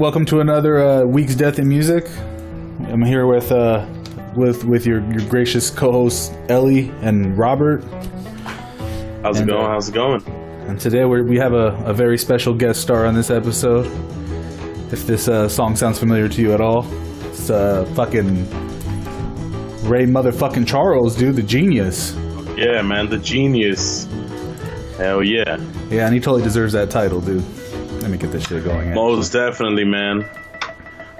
Welcome to another week's Death in Music. I'm here with your gracious co-hosts Ellie and Robert. How's it going? How's it going? And today we have a very special guest star on this episode. If this song sounds familiar to you at all, it's fucking Ray motherfucking Charles, dude, the genius. Yeah, man, the genius. Hell yeah. Yeah, and he totally deserves that title, dude. Let me get this shit going. Most definitely, man.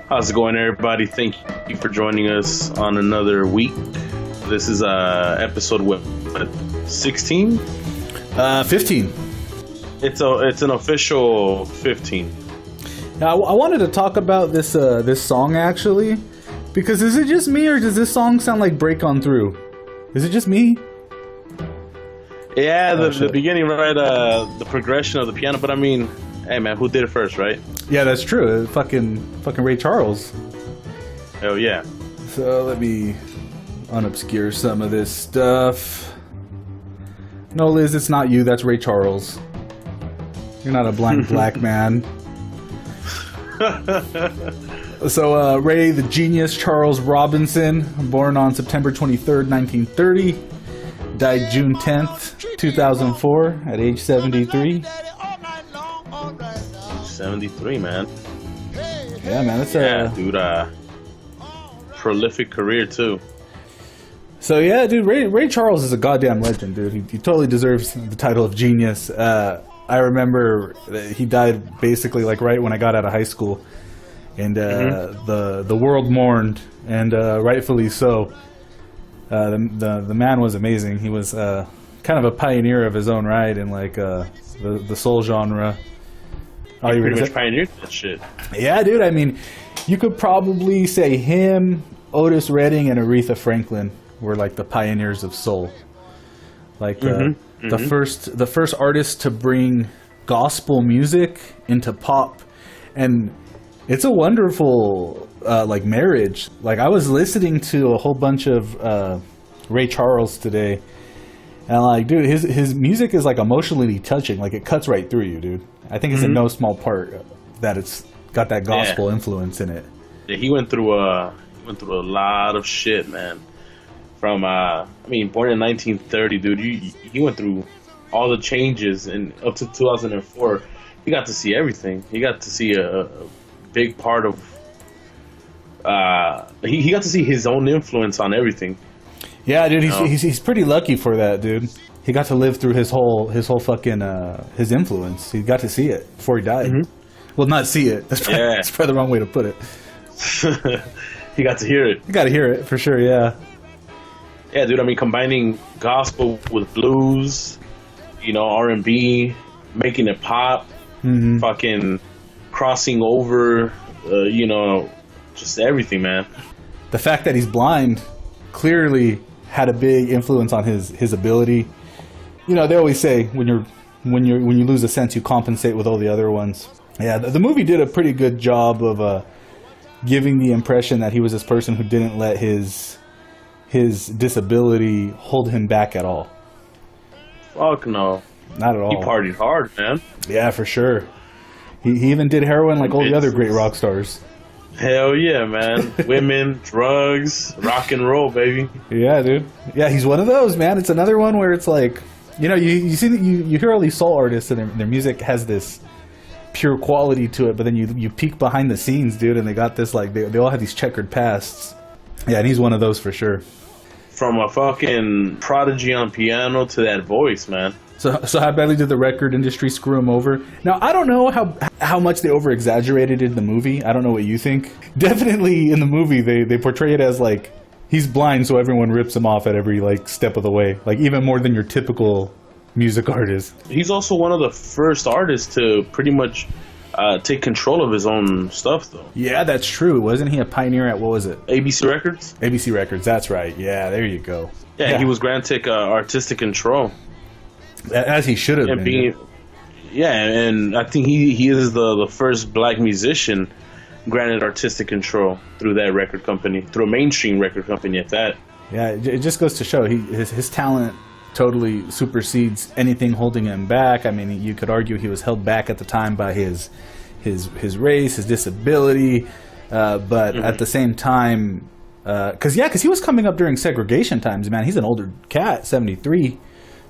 How's it going, everybody? Thank you for joining us on another week. This is episode what 16? 15. It's an official 15. Now, I wanted to talk about this song actually, because is it just me or does this song sound like Break On Through? Is it just me? Yeah, the beginning, right? The progression of the piano, but I mean, hey man, who did it first, right? Yeah, that's true. Fucking Ray Charles. Hell yeah. So let me unobscure some of this stuff. No, Liz, it's not you. That's Ray Charles. You're not a blind black man. So Ray, the genius Charles Robinson, born on September 23rd, 1930, died June 10th, 2004, at age 73. 73, man. Yeah, man, that's dude. Prolific career too. So yeah, dude, Ray Charles is a goddamn legend, dude. He totally deserves the title of genius. I remember that he died basically like right when I got out of high school, and the world mourned, and rightfully so. The man was amazing. He was kind of a pioneer of his own right in like the soul genre. He pretty much pioneered that shit. Yeah, dude. I mean, you could probably say him, Otis Redding, and Aretha Franklin were like the pioneers of soul. Like the first artist to bring gospel music into pop, and it's a wonderful like marriage. Like I was listening to a whole bunch of Ray Charles today, and like, dude, his music is like emotionally touching. Like it cuts right through you, dude. I think it's in no small part that it's got that gospel influence in it. Yeah, he went through a lot of shit, man. From born in 1930, dude. He went through all the changes, and up to 2004, he got to see everything. He got to see a big part of. He got to see his own influence on everything. Yeah, dude, he's pretty lucky for that, dude. He got to live through his whole fucking his influence. He got to see it before he died. Well, not see it. That's probably the wrong way to put it. He got to hear it. You got to hear it for sure. Yeah. Yeah, dude. I mean, combining gospel with blues, R&B, making it pop, fucking crossing over, just everything, man. The fact that he's blind clearly had a big influence on his ability. They always say when you lose a sense, you compensate with all the other ones. Yeah, the movie did a pretty good job of giving the impression that he was this person who didn't let his disability hold him back at all. Fuck no. Not at all. He partied hard, man. Yeah, for sure. He even did heroin like all the other great rock stars. Hell yeah, man. Women, drugs, rock and roll, baby. Yeah, dude. Yeah, he's one of those, man. It's another one where it's like, you see that you hear all these soul artists and their music has this pure quality to it, but then you peek behind the scenes, dude, and they got this like they all have these checkered pasts. Yeah, and he's one of those for sure. From a fucking prodigy on piano to that voice, man. So how badly did the record industry screw him over? Now, I don't know how much they over-exaggerated in the movie. I don't know what you think. Definitely in the movie, they portray it as like he's blind, so everyone rips him off at every like step of the way. Like even more than your typical music artist. He's also one of the first artists to pretty much take control of his own stuff, though. Yeah, that's true. Wasn't he a pioneer at, what was it? ABC Records? ABC Records, that's right. Yeah, there you go. Yeah. He was granted artistic control. As he should have been. And I think he is the first black musician granted artistic control through that record company, through a mainstream record company at that. Yeah, it just goes to show his talent totally supersedes anything holding him back. I mean, you could argue he was held back at the time by his his race, his disability, but at the same time, because he was coming up during segregation times. Man, he's an older cat, 73,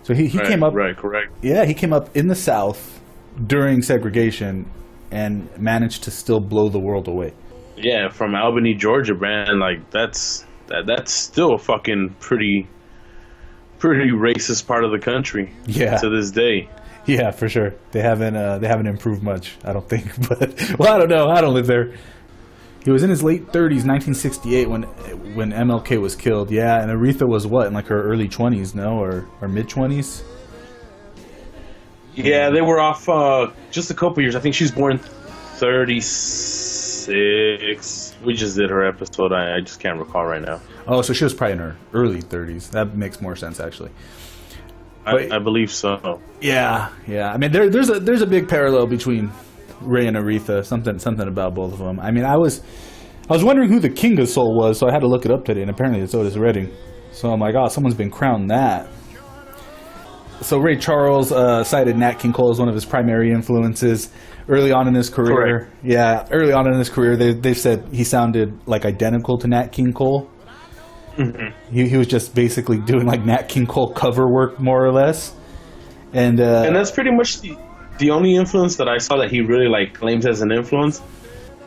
so he came up. Right, correct. Yeah, he came up in the South during segregation and managed to still blow the world away. Yeah, from Albany, Georgia, man. Like that's still a fucking pretty racist part of the country. Yeah. To this day. Yeah, for sure. They haven't improved much, I don't think. But well, I don't know. I don't live there. He was in his late 30s, 1968, when MLK was killed. Yeah, and Aretha was what, in like her early 20s, no, or mid 20s. Yeah, they were off just a couple years. I think she was born 36. We just did her episode. I just can't recall right now. Oh, so she was probably in her early 30s. That makes more sense, actually. I believe so. Yeah. I mean, there's a big parallel between Ray and Aretha. Something about both of them. I mean, I was wondering who the King of Soul was, so I had to look it up today, and apparently it's Otis Redding. So I'm like, oh, someone's been crowned that. So Ray Charles cited Nat King Cole as one of his primary influences early on in his career. Correct. Yeah, early on in his career, they've said he sounded like identical to Nat King Cole. Mm-hmm. He was just basically doing like Nat King Cole cover work, more or less. And that's pretty much the only influence that I saw that he really like claims as an influence.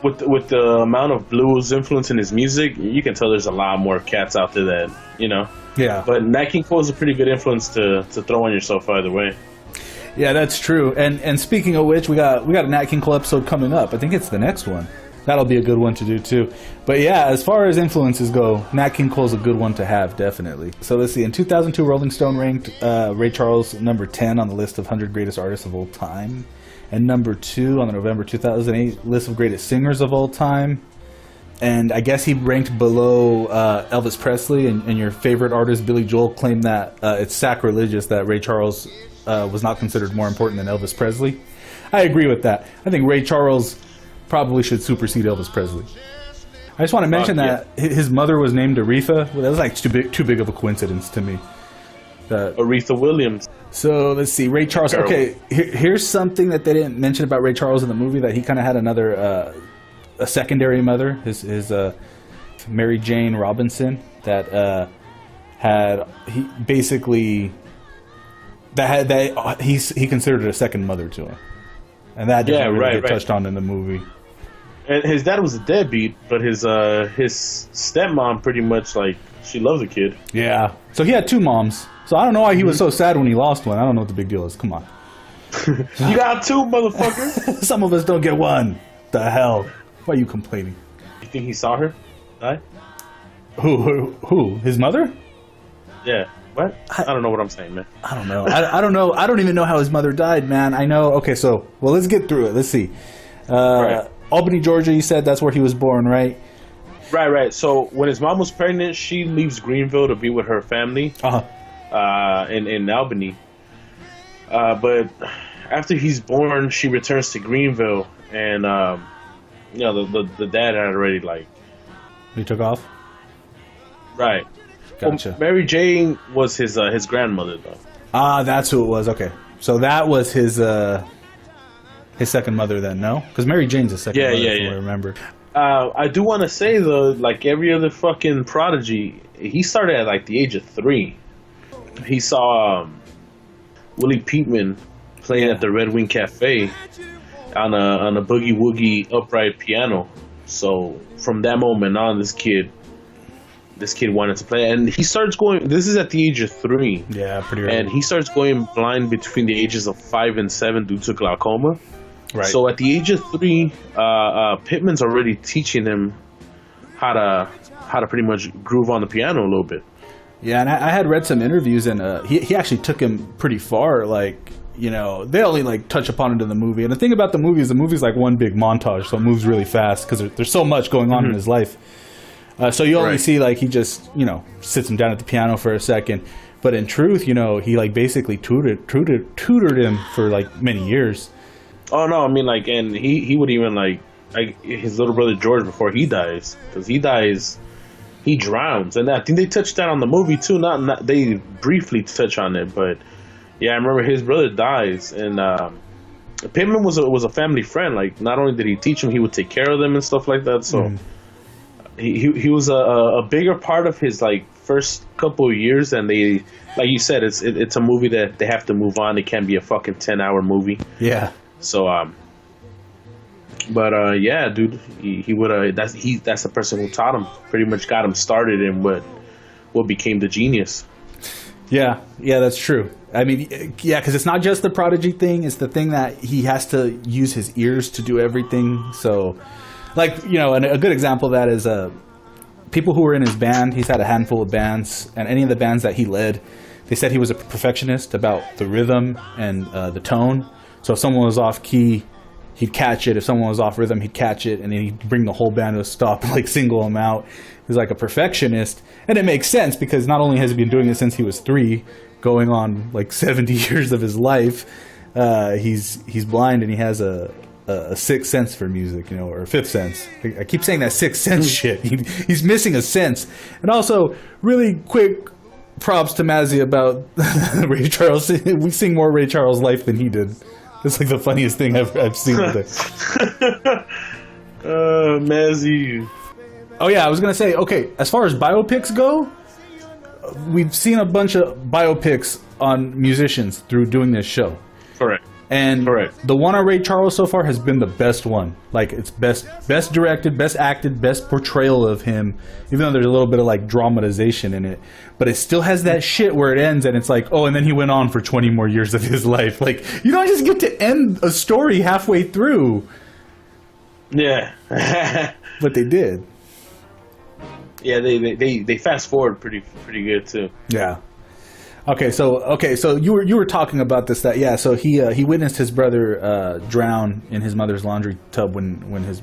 With the amount of blues influence in his music, you can tell there's a lot more cats out there that, you know. Yeah. But Nat King Cole is a pretty good influence to throw on yourself either way. Yeah, that's true. And speaking of which, we got a Nat King Cole episode coming up. I think it's the next one. That'll be a good one to do too. But yeah, as far as influences go, Nat King Cole's a good one to have, definitely. So let's see. In 2002, Rolling Stone ranked Ray Charles number 10 on the list of 100 greatest artists of all time, and number 2 on the November 2008 list of greatest singers of all time. And I guess he ranked below Elvis Presley, and your favorite artist, Billy Joel, claimed that it's sacrilegious that Ray Charles was not considered more important than Elvis Presley. I agree with that. I think Ray Charles probably should supersede Elvis Presley. I just want to mention that his mother was named Aretha. Well, that was like too big of a coincidence to me. Aretha Williams. So let's see, Ray Charles. Okay, here's something that they didn't mention about Ray Charles in the movie, that he kind of had another a secondary mother, his Mary Jane Robinson, that he considered it a second mother to him, and that didn't really get touched on in the movie. And his dad was a deadbeat, but his stepmom pretty much, like, she loved the kid. Yeah. So he had two moms. So I don't know why he was so sad when he lost one. I don't know what the big deal is. Come on. You got two, motherfucker. Some of us don't get one. The hell? Why are you complaining? You think he saw her die? Who? His mother? Yeah. What? I don't know what I'm saying, man. I don't know. I don't know. I don't even know how his mother died, man. I know. Okay, so, well, let's get through it. Let's see. Right. Albany, Georgia, you said that's where he was born, right? Right. So when his mom was pregnant, she leaves Greenville to be with her family in Albany. But after he's born, she returns to Greenville, and the dad had already, like... He took off? Right. Gotcha. Well, Mary Jane was his grandmother, though. Ah, that's who it was. Okay. So that was his second mother then, no? Because Mary Jane's a second mother, if I remember. I do want to say, though, like every other fucking prodigy, he started at, like, the age of 3. He saw Willie Peetman playing at the Red Wing Cafe on a boogie-woogie upright piano. So from that moment on, this kid wanted to play, and he starts going. This is at the age of 3. Yeah, pretty early. And he starts going blind between the ages of 5 and 7 due to glaucoma. Right. So at the age of 3, Pittman's already teaching him how to pretty much groove on the piano a little bit. Yeah, and I had read some interviews, and he actually took him pretty far. Like, you know, they only like touch upon it in the movie. And the thing about the movie's like one big montage, so it moves really fast because there's so much going on in his life. So you only see, like, he just, you know, sits him down at the piano for a second. But in truth, you know, he like basically tutored him for like many years. Oh no, I mean, like, and he would even like his little brother George before he dies, because he dies, he drowns, and I think they touched that on the movie too. Not they briefly touch on it, but yeah, I remember his brother dies, and Pittman was a family friend. Like, not only did he teach him, he would take care of them and stuff like that. So he was a bigger part of his like first couple of years. And they, like you said, it's a movie that they have to move on. It can't be a fucking 10-hour movie. Yeah. So but yeah, dude, he would that's the person who taught him, pretty much got him started in what became the genius. Yeah, that's true. I mean, yeah, because it's not just the prodigy thing; it's the thing that he has to use his ears to do everything. So, like, you know, and a good example of that is people who were in his band. He's had a handful of bands, and any of the bands that he led, they said he was a perfectionist about the rhythm and the tone. So if someone was off key, he'd catch it. If someone was off rhythm, he'd catch it, and then he'd bring the whole band to a stop and like single them out. He's like a perfectionist, and it makes sense because not only has he been doing it since he was 3, going on like 70 years of his life, he's blind and he has a sixth sense for music, you know, or a fifth sense. I keep saying that sixth sense shit. He's missing a sense. And also, really quick props to Mazzy about Ray Charles. We sing more Ray Charles life than he did. That's like the funniest thing I've seen with it. Mazzy. Oh yeah, I was gonna say, okay, as far as biopics go, we've seen a bunch of biopics on musicians through doing this show. Correct. And the one on Ray Charles so far has been the best one. Like, it's best directed, best acted, best portrayal of him, even though there's a little bit of like dramatization in it. But it still has that shit where it ends and it's like, oh, and then he went on for 20 more years of his life. Like, you don't just get to end a story halfway through. Yeah. But they did. Yeah, they fast forward pretty good too. Yeah. Okay, so you were talking about this, that yeah. So he witnessed his brother drown in his mother's laundry tub when his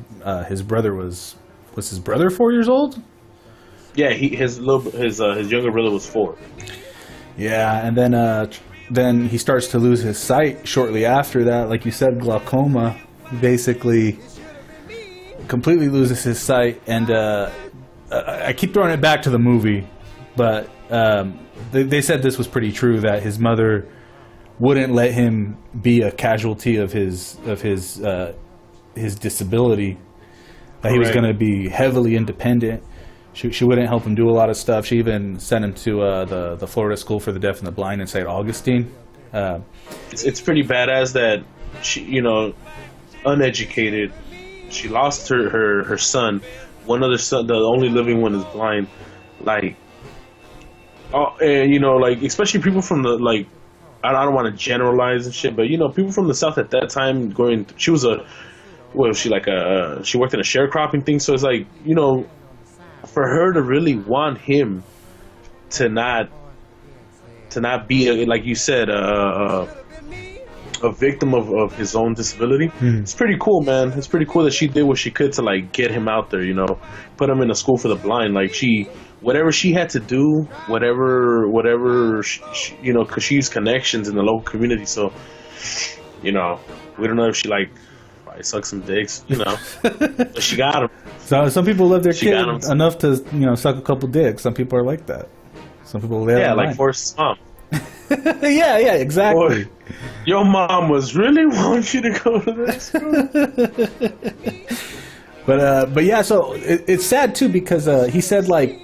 brother was his brother 4 years old. Yeah, his younger brother was 4. Yeah, and then he starts to lose his sight shortly after that. Like you said, glaucoma. Basically, completely loses his sight, and I keep throwing it back to the movie, but they said this was pretty true, that his mother wouldn't let him be a casualty of his disability. That he was going to be heavily independent. She wouldn't help him do a lot of stuff. She even sent him to the Florida School for the Deaf and the Blind in St. Augustine. It's pretty badass that she, you know, uneducated. She lost her son. One other son, the only living one, is blind. Like, and you know, like, especially people from the, like, I don't want to generalize and shit, but you know, people from the South at that time she was she worked in a sharecropping thing, so it's like, you know, for her to really want him to not be like you said, a victim of his own disability. It's pretty cool, man. It's pretty cool that she did what she could to like get him out there, you know, put him in a school for the blind. Like, whatever she had to do, whatever she, you know, because she used connections in the local community. So, you know, we don't know if she like probably sucked some dicks, you know, but she got him. So some people love their kid enough to, you know, suck a couple dicks. Some people are like that. Some people like Forrest's mom. yeah, exactly. Boy, your mom was really want you to go to that school. But yeah, so it's sad too, because he said like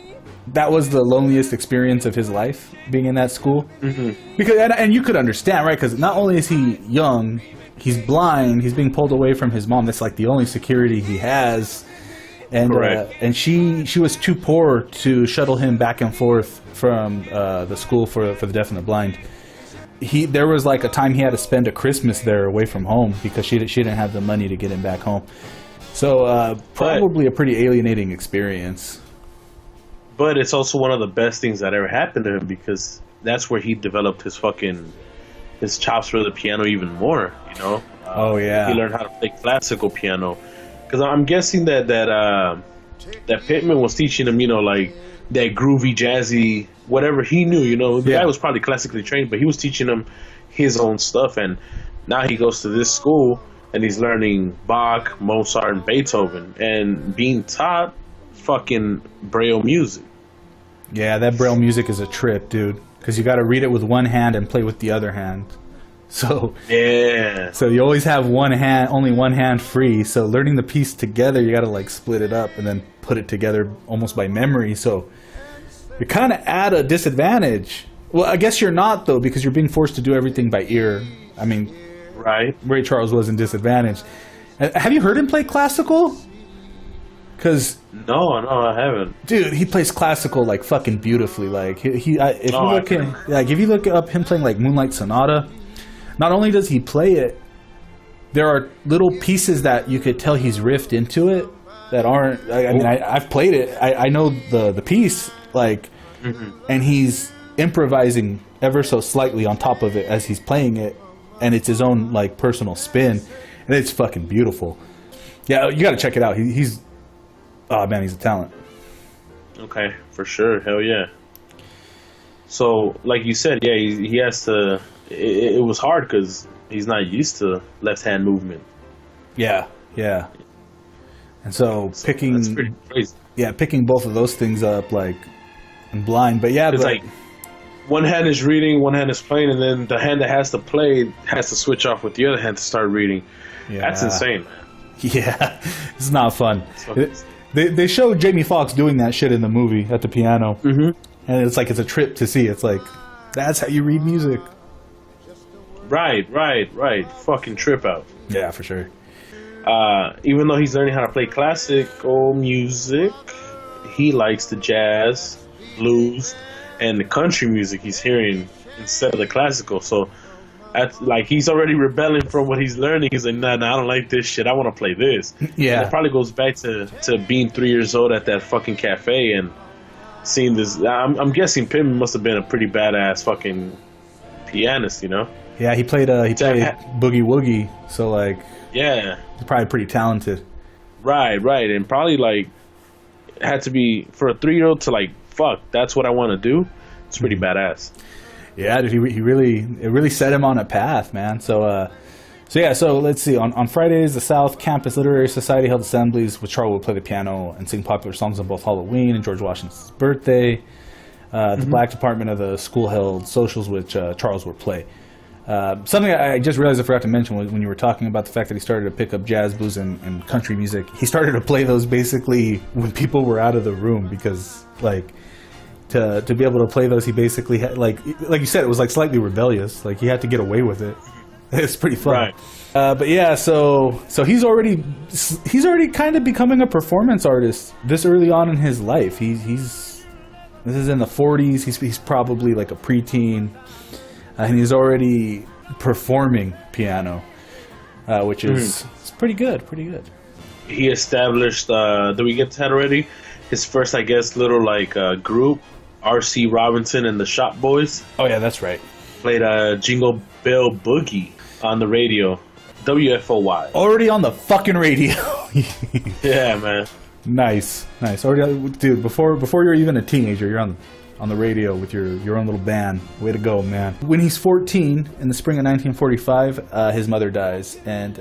that was the loneliest experience of his life, being in that school. Mm-hmm. Because and you could understand, right? Because not only is he young, he's blind. He's being pulled away from his mom. That's like the only security he has. And she was too poor to shuttle him back and forth from the school for the deaf and the blind. There was like a time he had to spend a Christmas there away from home because she didn't have the money to get him back home. So probably a pretty alienating experience. But it's also one of the best things that ever happened to him, because that's where he developed his chops for the piano even more, you know? Oh yeah. He learned how to play classical piano. Because I'm guessing that Pittman was teaching him, you know, like that groovy, jazzy, whatever he knew, you know. The guy was probably classically trained, but he was teaching him his own stuff. And now he goes to this school and he's learning Bach, Mozart, and Beethoven, and being taught fucking Braille music. Yeah, that Braille music is a trip, dude. Because you got to read it with one hand and play with the other hand. So Yeah. so you always have only one hand free. So learning the piece together, you got to like split it up and then put it together almost by memory. So you're kind of at a disadvantage. Well, I guess you're not though, because you're being forced to do everything by ear. I mean, Right. Ray Charles was in disadvantage. Have you heard him play classical? Because No, I haven't. dude, he plays classical like fucking beautifully. Like if you Oh, look him, like if you look up him playing like Moonlight Sonata, not only does he play it, there are little pieces that you could tell he's riffed into it that aren't. I mean, I've played it. I know the piece like, and he's improvising ever so slightly on top of it as he's playing it, and it's his own like personal spin, and it's fucking beautiful. Yeah, you got to check it out. He's oh man, he's a talent. Okay, for sure. Hell yeah. So, like you said, yeah, he has to. It was hard because he's not used to left hand movement. Yeah, yeah. And so That's pretty crazy. picking both of those things up like in blind. But yeah, It's like one hand is reading, one hand is playing, and then the hand that has to play has to switch off with the other hand to start reading. yeah, That's insane, man. Yeah, it's not fun. fucking- They showed Jamie Foxx doing that shit in the movie at the piano, Mm-hmm. and it's like it's a trip to see. It's like that's how you read music. Right. Fucking trip out. Yeah, for sure. Even though he's learning how to play classical music, he likes the jazz, blues, and the country music he's hearing instead of the classical. So, like, he's already rebelling from what he's learning. He's like, nah, I don't like this shit. I want to play this. Yeah. And it probably goes back to being 3 years old at that fucking cafe and seeing this. I'm guessing Pittman must have been a pretty badass fucking pianist, you know? Yeah, he played Boogie Woogie, so like Yeah. he's probably pretty talented. Right, and probably like had to be for a 3-year-old to like fuck. That's what I want to do. It's pretty badass. Yeah, dude, it really set him on a path, man. So let's see. On Fridays, the South Campus Literary Society held assemblies, which Charles would play the piano and sing popular songs on both Halloween and George Washington's birthday. The Black Department of the school held socials, which Charles would play. Something I just realized I forgot to mention was when you were talking about the fact that he started to pick up jazz, blues, and country music. He started to play those basically when people were out of the room because, like, to be able to play those, he basically had, like you said, it was like slightly rebellious. Like he had to get away with it. It's pretty fun. Right. But yeah, so he's already kind of becoming a performance artist this early on in his life. This is in the 40s. He's probably like a preteen. And he's already performing piano, which is it's pretty good. He established. Did we get to that already? His first, I guess, little like group, R.C. Robinson and the Shop Boys, Oh yeah, that's right. played Jingle Bell Boogie on the radio, WFOY. Already on the fucking radio. Yeah, man. Nice. Already, dude. Before you're even a teenager, you're on the radio with your own little band. Way to go, man. When he's 14 in the spring of 1945, his mother dies, and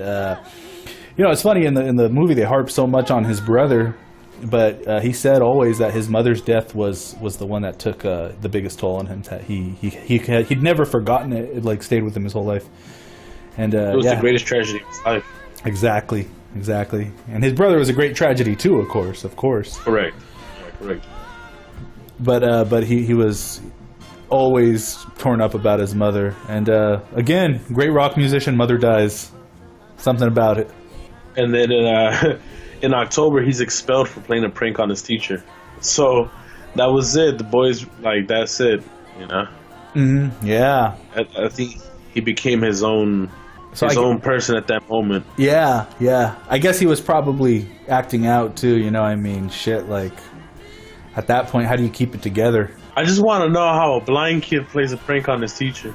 it's funny in the movie they harp so much on his brother, but he said always that his mother's death was the one that took the biggest toll on him. That he'd never forgotten it. It like stayed with him his whole life, and It was the greatest tragedy of his life. Exactly. And his brother was a great tragedy too, of course. Correct. Correct. But he was always torn up about his mother. And again, great rock musician, mother dies. Something about it. And then in October, he's expelled for playing a prank on his teacher. So that was it. The boys, like, that's it, you know? Mm-hmm. Yeah. I think he became his own own person at that moment. Yeah. I guess he was probably acting out too, you know what I mean? Shit, like, at that point, how do you keep it together? I just want to know how a blind kid plays a prank on his teacher.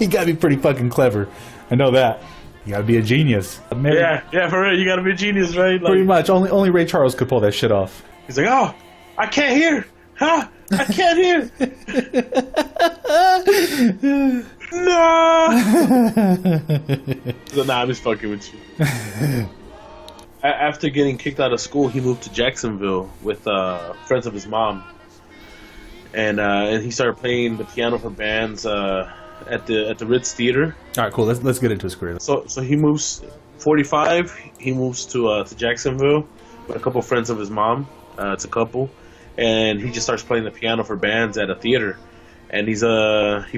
You gotta be pretty fucking clever. I know that. You gotta be a genius. Maybe, Yeah, for real. You gotta be a genius, right? Like, pretty much. Only Ray Charles could pull that shit off. he's like, oh, I can't hear. Huh? I can't hear. No. So, nah, I'm just fucking with you. After getting kicked out of school, he moved to Jacksonville with friends of his mom, and he started playing the piano for bands at the Ritz Theater. All right, cool. Let's get into his career. So he moves 45. He moves to Jacksonville with a couple friends of his mom. It's a couple, and he just starts playing the piano for bands at a theater. And he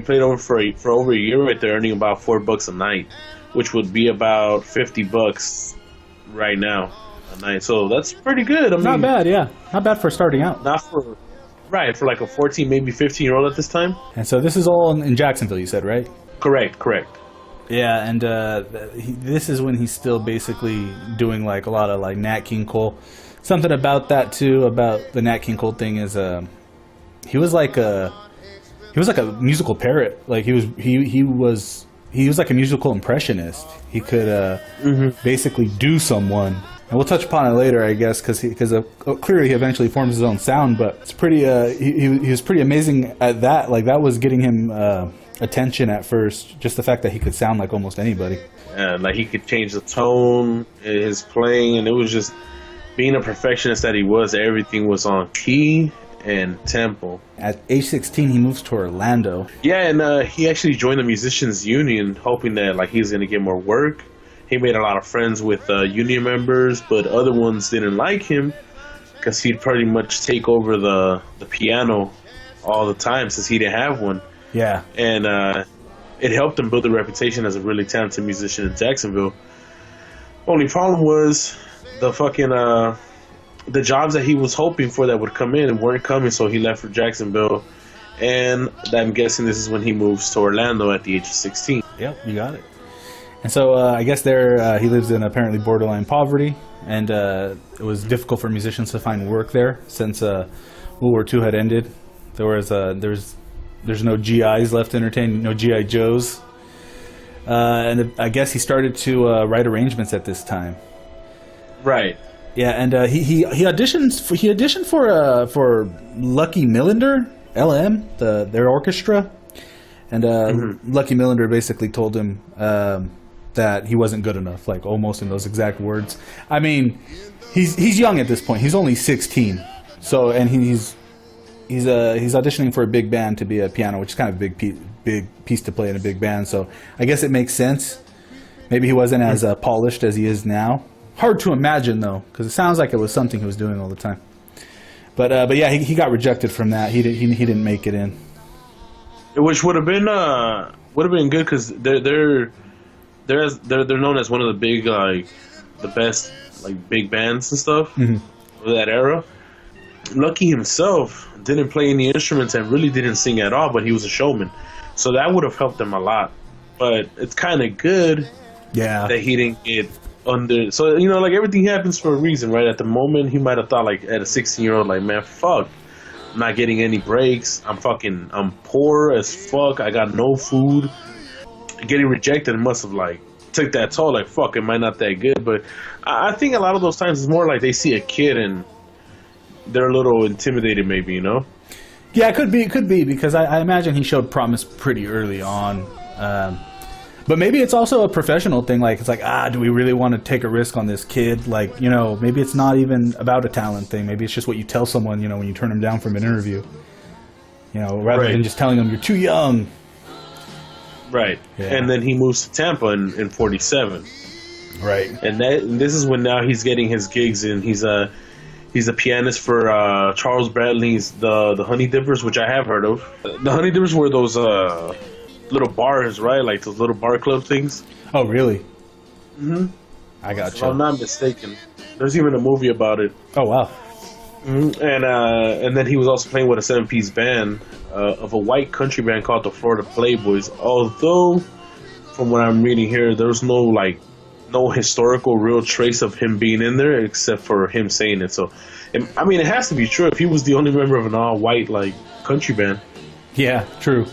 played over for over a year right there, earning about $4 a night, which would be about $50 right now a night. So that's pretty good. I mean, Not bad, yeah. Not bad for starting out. not for for like a 14, maybe 15-year-old at this time. And so this is all in Jacksonville, you said, right? Correct. Yeah, and this is when he's still basically doing like a lot of like Nat King Cole. Something about that too, about the Nat King Cole thing is he was like a musical parrot. Like he was like a musical impressionist. He could basically do someone. And we'll touch upon it later, I guess, because clearly he eventually forms his own sound. But it's pretty. He was pretty amazing at that. Like that was getting him attention at first. Just the fact that he could sound like almost anybody. And like he could change the tone in his playing, and it was just being a perfectionist that he was. Everything was on key and tempo. At age 16, he moves to Orlando. Yeah, and he actually joined the Musicians Union, hoping that like he was gonna get more work. He made a lot of friends with union members, but other ones didn't like him because he'd pretty much take over the piano all the time since he didn't have one. Yeah. And it helped him build a reputation as a really talented musician in Jacksonville. Only problem was the fucking the jobs that he was hoping for that would come in weren't coming, so he left for Jacksonville. And I'm guessing this is when he moves to Orlando at the age of 16. Yep, you got it. And so I guess there he lives in apparently borderline poverty, and it was difficult for musicians to find work there since World War II had ended. There's no GIs left to entertain, no GI Joes, and I guess he started to write arrangements at this time. Right. Yeah, and he auditioned for Lucky Millinder, LM, their orchestra, and Lucky Millinder basically told him that he wasn't good enough, like almost in those exact words. I mean, he's young at this point. He's only 16, so and he's auditioning for a big band to be a piano, which is kind of a big piece to play in a big band. So I guess it makes sense. Maybe he wasn't as polished as he is now. Hard to imagine though, because it sounds like it was something he was doing all the time. But yeah, he got rejected from that. He didn't make it in. Which would have been good because they're known as one of the big like the best like big bands and stuff of that era. Lucky himself didn't play any instruments and really didn't sing at all, but he was a showman, so that would have helped him a lot. But it's kind of good, Yeah, that he didn't get under. So like everything happens for a reason, right? At the moment, he might have thought like at a 16-year-old, like, man, fuck. I'm not getting any breaks. I'm poor as fuck. I got no food. Getting rejected must have like took that toll. Like, fuck, am I not that good? But I think a lot of those times it's more like they see a kid and they're a little intimidated, maybe, Yeah, it could be because I imagine he showed promise pretty early on. But maybe it's also a professional thing. Like, it's like, do we really want to take a risk on this kid? Like, maybe it's not even about a talent thing. Maybe it's just what you tell someone, when you turn them down from an interview. Rather than just telling them you're too young. Right. Yeah. And then he moves to Tampa in 47. Right. And this is when now he's getting his gigs, and he's a pianist for Charles Bradley's the Honey Dippers, which I have heard of. The Honey Dippers were those little bars, right? Like those little bar club things. Oh, really? Mm-hmm. I got If you. I'm not mistaken. There's even a movie about it. Oh, wow. Mm-hmm. And then he was also playing with a 7-piece band of a white country band called the Florida Playboys. Although, from what I'm reading here, there's no historical real trace of him being in there except for him saying it. So, I mean, it has to be true if he was the only member of an all-white like country band. Yeah, true.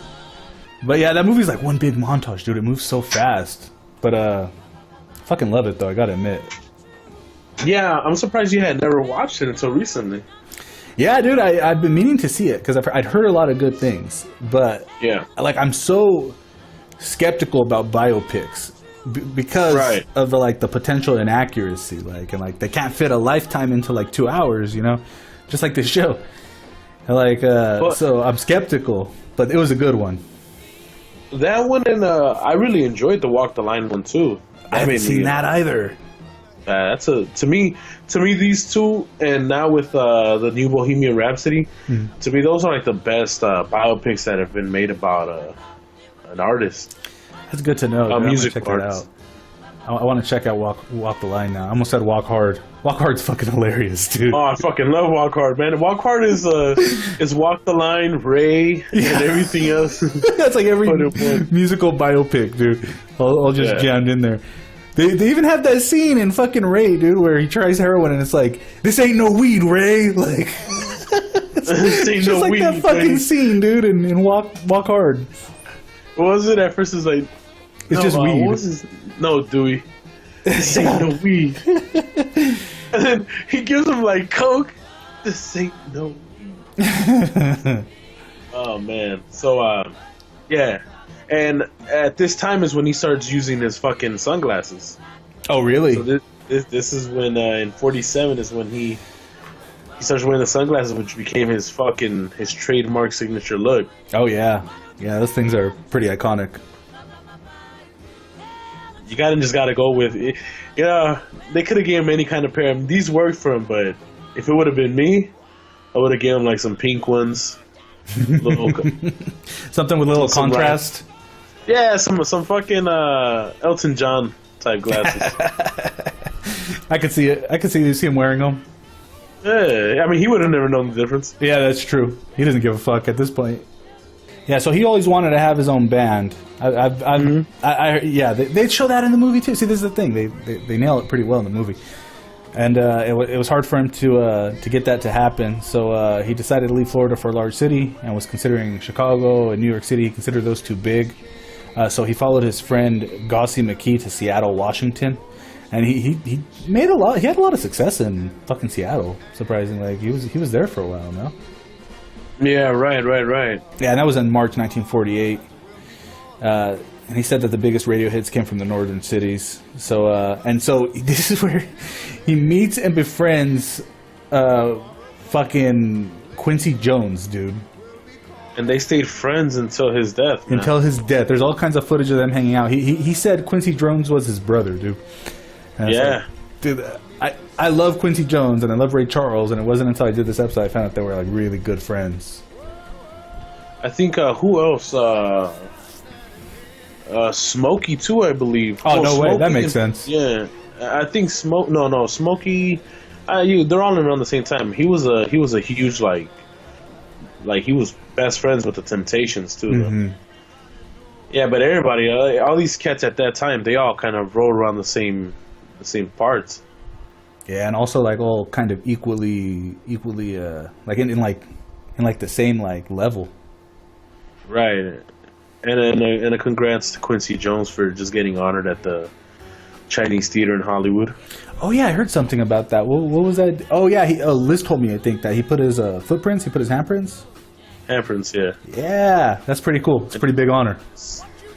But yeah, that movie's like one big montage, dude. It moves so fast. But fucking love it though, I gotta admit. Yeah, I'm surprised you had never watched it until recently. Yeah, dude, I've been meaning to see it because I'd heard a lot of good things. But yeah, like I'm so skeptical about biopics because of the potential inaccuracy. And they can't fit a lifetime into like 2 hours, just like this show. So I'm skeptical, but it was a good one. That one, and I really enjoyed the Walk the Line one too. I haven't seen that either. That's to me these two, and now with the new Bohemian Rhapsody, to me those are like the best biopics that have been made about an artist. That's good to know. A music artist. I want to check out Walk the Line now. I almost said Walk Hard. Walk Hard's fucking hilarious, dude. Oh, I fucking love Walk Hard, man. Walk Hard is Walk the Line, Ray, and everything else. That's like every musical biopic, dude. All just jammed in there. They even have that scene in fucking Ray, dude, where he tries heroin and it's like, this ain't no weed, Ray. Like, this ain't just no like weed, that fucking Ray. scene, dude, in Walk Hard. What was it at first? It's like, it's just weed. What was his, no, Dewey. This ain't no weed. And then he gives him like Coke. This ain't no weed. Oh man. So yeah. And at this time is when he starts using his fucking sunglasses. Oh really? So this is when in 47 is when he starts wearing the sunglasses, which became his trademark signature look. Oh yeah. Yeah, those things are pretty iconic. You just gotta go with it. Yeah, they could have gave him any kind of pair. These worked for him, but if it would have been me, I would have given him like some pink ones. Something with a little contrast. Yeah, some fucking Elton John type glasses. I could see it. I could see him wearing them. Yeah, I mean, he would have never known the difference. Yeah, that's true. He doesn't give a fuck at this point. Yeah, so he always wanted to have his own band. They show that in the movie too. See, this is the thing; they nail it pretty well in the movie, and it was hard for him to get that to happen. So he decided to leave Florida for a large city, and was considering Chicago and New York City. He considered those too big, so he followed his friend Gossie McKee to Seattle, Washington, and he made a lot. He had a lot of success in fucking Seattle. Surprisingly, like, he was there for a while now. Yeah, right. Yeah, and that was in March 1948. And he said that the biggest radio hits came from the northern cities. So this is where he meets and befriends fucking Quincy Jones, dude. And they stayed friends until his death. Man. Until his death. There's all kinds of footage of them hanging out. He said Quincy Jones was his brother, dude. And yeah. Like, dude, I love Quincy Jones and I love Ray Charles, and it wasn't until I did this episode I found out they were like really good friends. I think who else? Smokey too, I believe. Oh, no Smokey way, that makes sense. Yeah, I think Smokey. They're all around the same time. He was a huge like he was best friends with the Temptations too. Mm-hmm. Yeah, but everybody, all these cats at that time, they all kind of rolled around the same parts. Yeah, and also like all kind of equally like in the same like level. Right, and a congrats to Quincy Jones for just getting honored at the Chinese Theater in Hollywood. Oh yeah, I heard something about that. What was that? Oh yeah, Liz told me I think that he put his footprints, he put his handprints. Handprints, yeah. Yeah, that's pretty cool. It's a pretty big honor.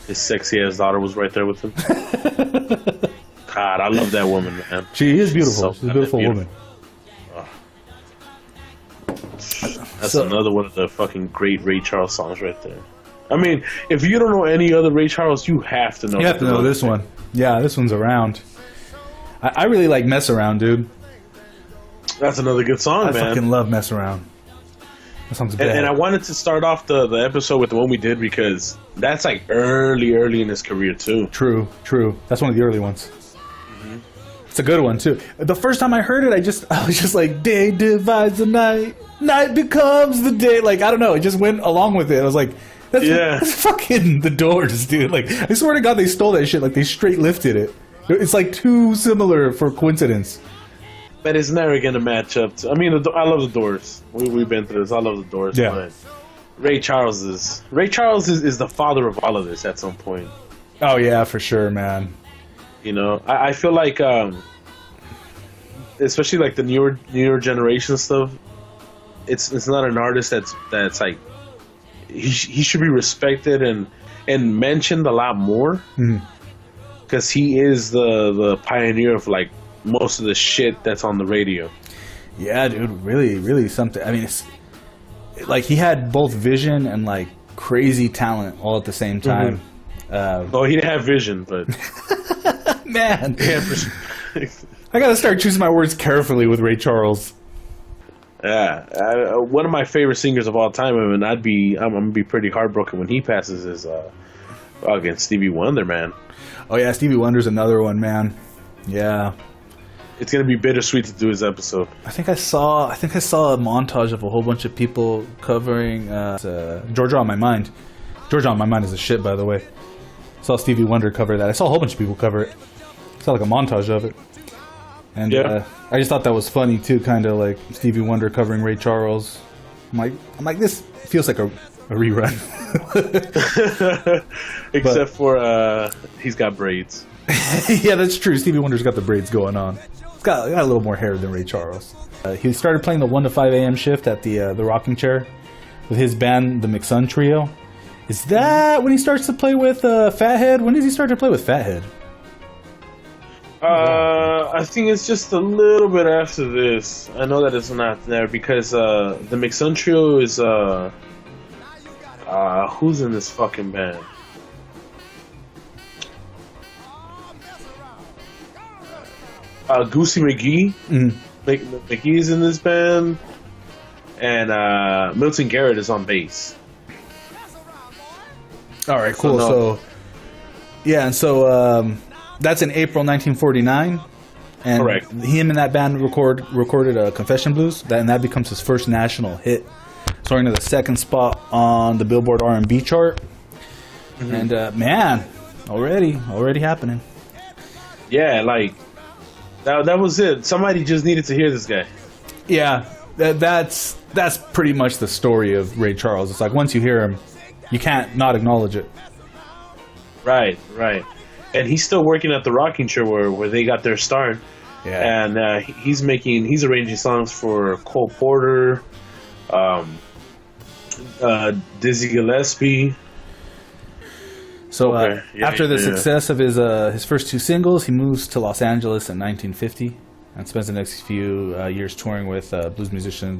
His sexy ass daughter was right there with him. God, I love that woman, man. She is beautiful. She's a beautiful woman. Oh. That's another one of the fucking great Ray Charles songs right there. I mean, if you don't know any other Ray Charles, you have to know. You have to know this one. Yeah, this one's around. I really like Mess Around, dude. That's another good song, man. I fucking love Mess Around. That song's bad. And I wanted to start off the episode with the one we did because that's like early in his career too. True. That's one of the early ones. Mm-hmm. It's a good one too. The first time I heard it, I was just like, day divides the night, night becomes the day. Like, I don't know, it just went along with it. I was like, that's fucking The Doors, dude. Like, I swear to God, they stole that shit. Like, they straight lifted it. It's like too similar for coincidence. But it's never gonna match up to. I mean, I love the Doors. We've been through this. I love the Doors. Yeah. But Ray Charles is the father of all of this at some point. Oh yeah, for sure, man. You know, I feel like, especially like the newer generation stuff. It's not an artist that's like he should be respected and mentioned a lot more because he is the pioneer of like most of the shit that's on the radio. Yeah, dude, really something. I mean, it's like he had both vision and like crazy talent all at the same time. Oh, he didn't have vision, but Man, yeah, I gotta start choosing my words carefully with Ray Charles. yeah. One of my favorite singers of all time, and I'm gonna be pretty heartbroken when he passes. Is again Stevie Wonder, man. Oh yeah, Stevie Wonder's another one, man. Yeah. It's gonna be bittersweet to do his episode. I think I saw a montage of a whole bunch of people covering Georgia on My Mind. Georgia on My Mind is a shit, by the way. Saw Stevie Wonder cover that. I saw a whole bunch of people cover it. Saw like a montage of it. And Yeah. I just thought that was funny too, kind of like Stevie Wonder covering Ray Charles. I'm like this feels like a rerun. Except for he's got braids. Yeah, that's true. Stevie Wonder's got the braids going on. He's got a little more hair than Ray Charles. He started playing the 1 to 5 a.m. shift at the rocking chair with his band, the McSun Trio. Is that when he starts to play with Fathead? When does he start to play with Fathead? I think it's just a little bit after this. I know that it's not there because the McSun Trio is who's in this fucking band? Goosey McGee. McGee's in this band, and Milton Garrett is on bass. All right, cool. no. So that's in April 1949. And Correct. him and that band recorded Confession Blues, and that becomes his first national hit, soaring to the 2nd spot on the Billboard R&B chart. And man, already happening. Yeah, like that was it. Somebody just needed to hear this guy. Yeah, that's pretty much the story of Ray Charles. It's like once you hear him, you can't not acknowledge it. Right. And he's still working at the rocking chair where they got their start. Yeah. And he's arranging songs for Cole Porter, Dizzy Gillespie. So Okay. Yeah, after the yeah. success of his first 2 singles, he moves to Los Angeles in 1950 and spends the next few years touring with blues musician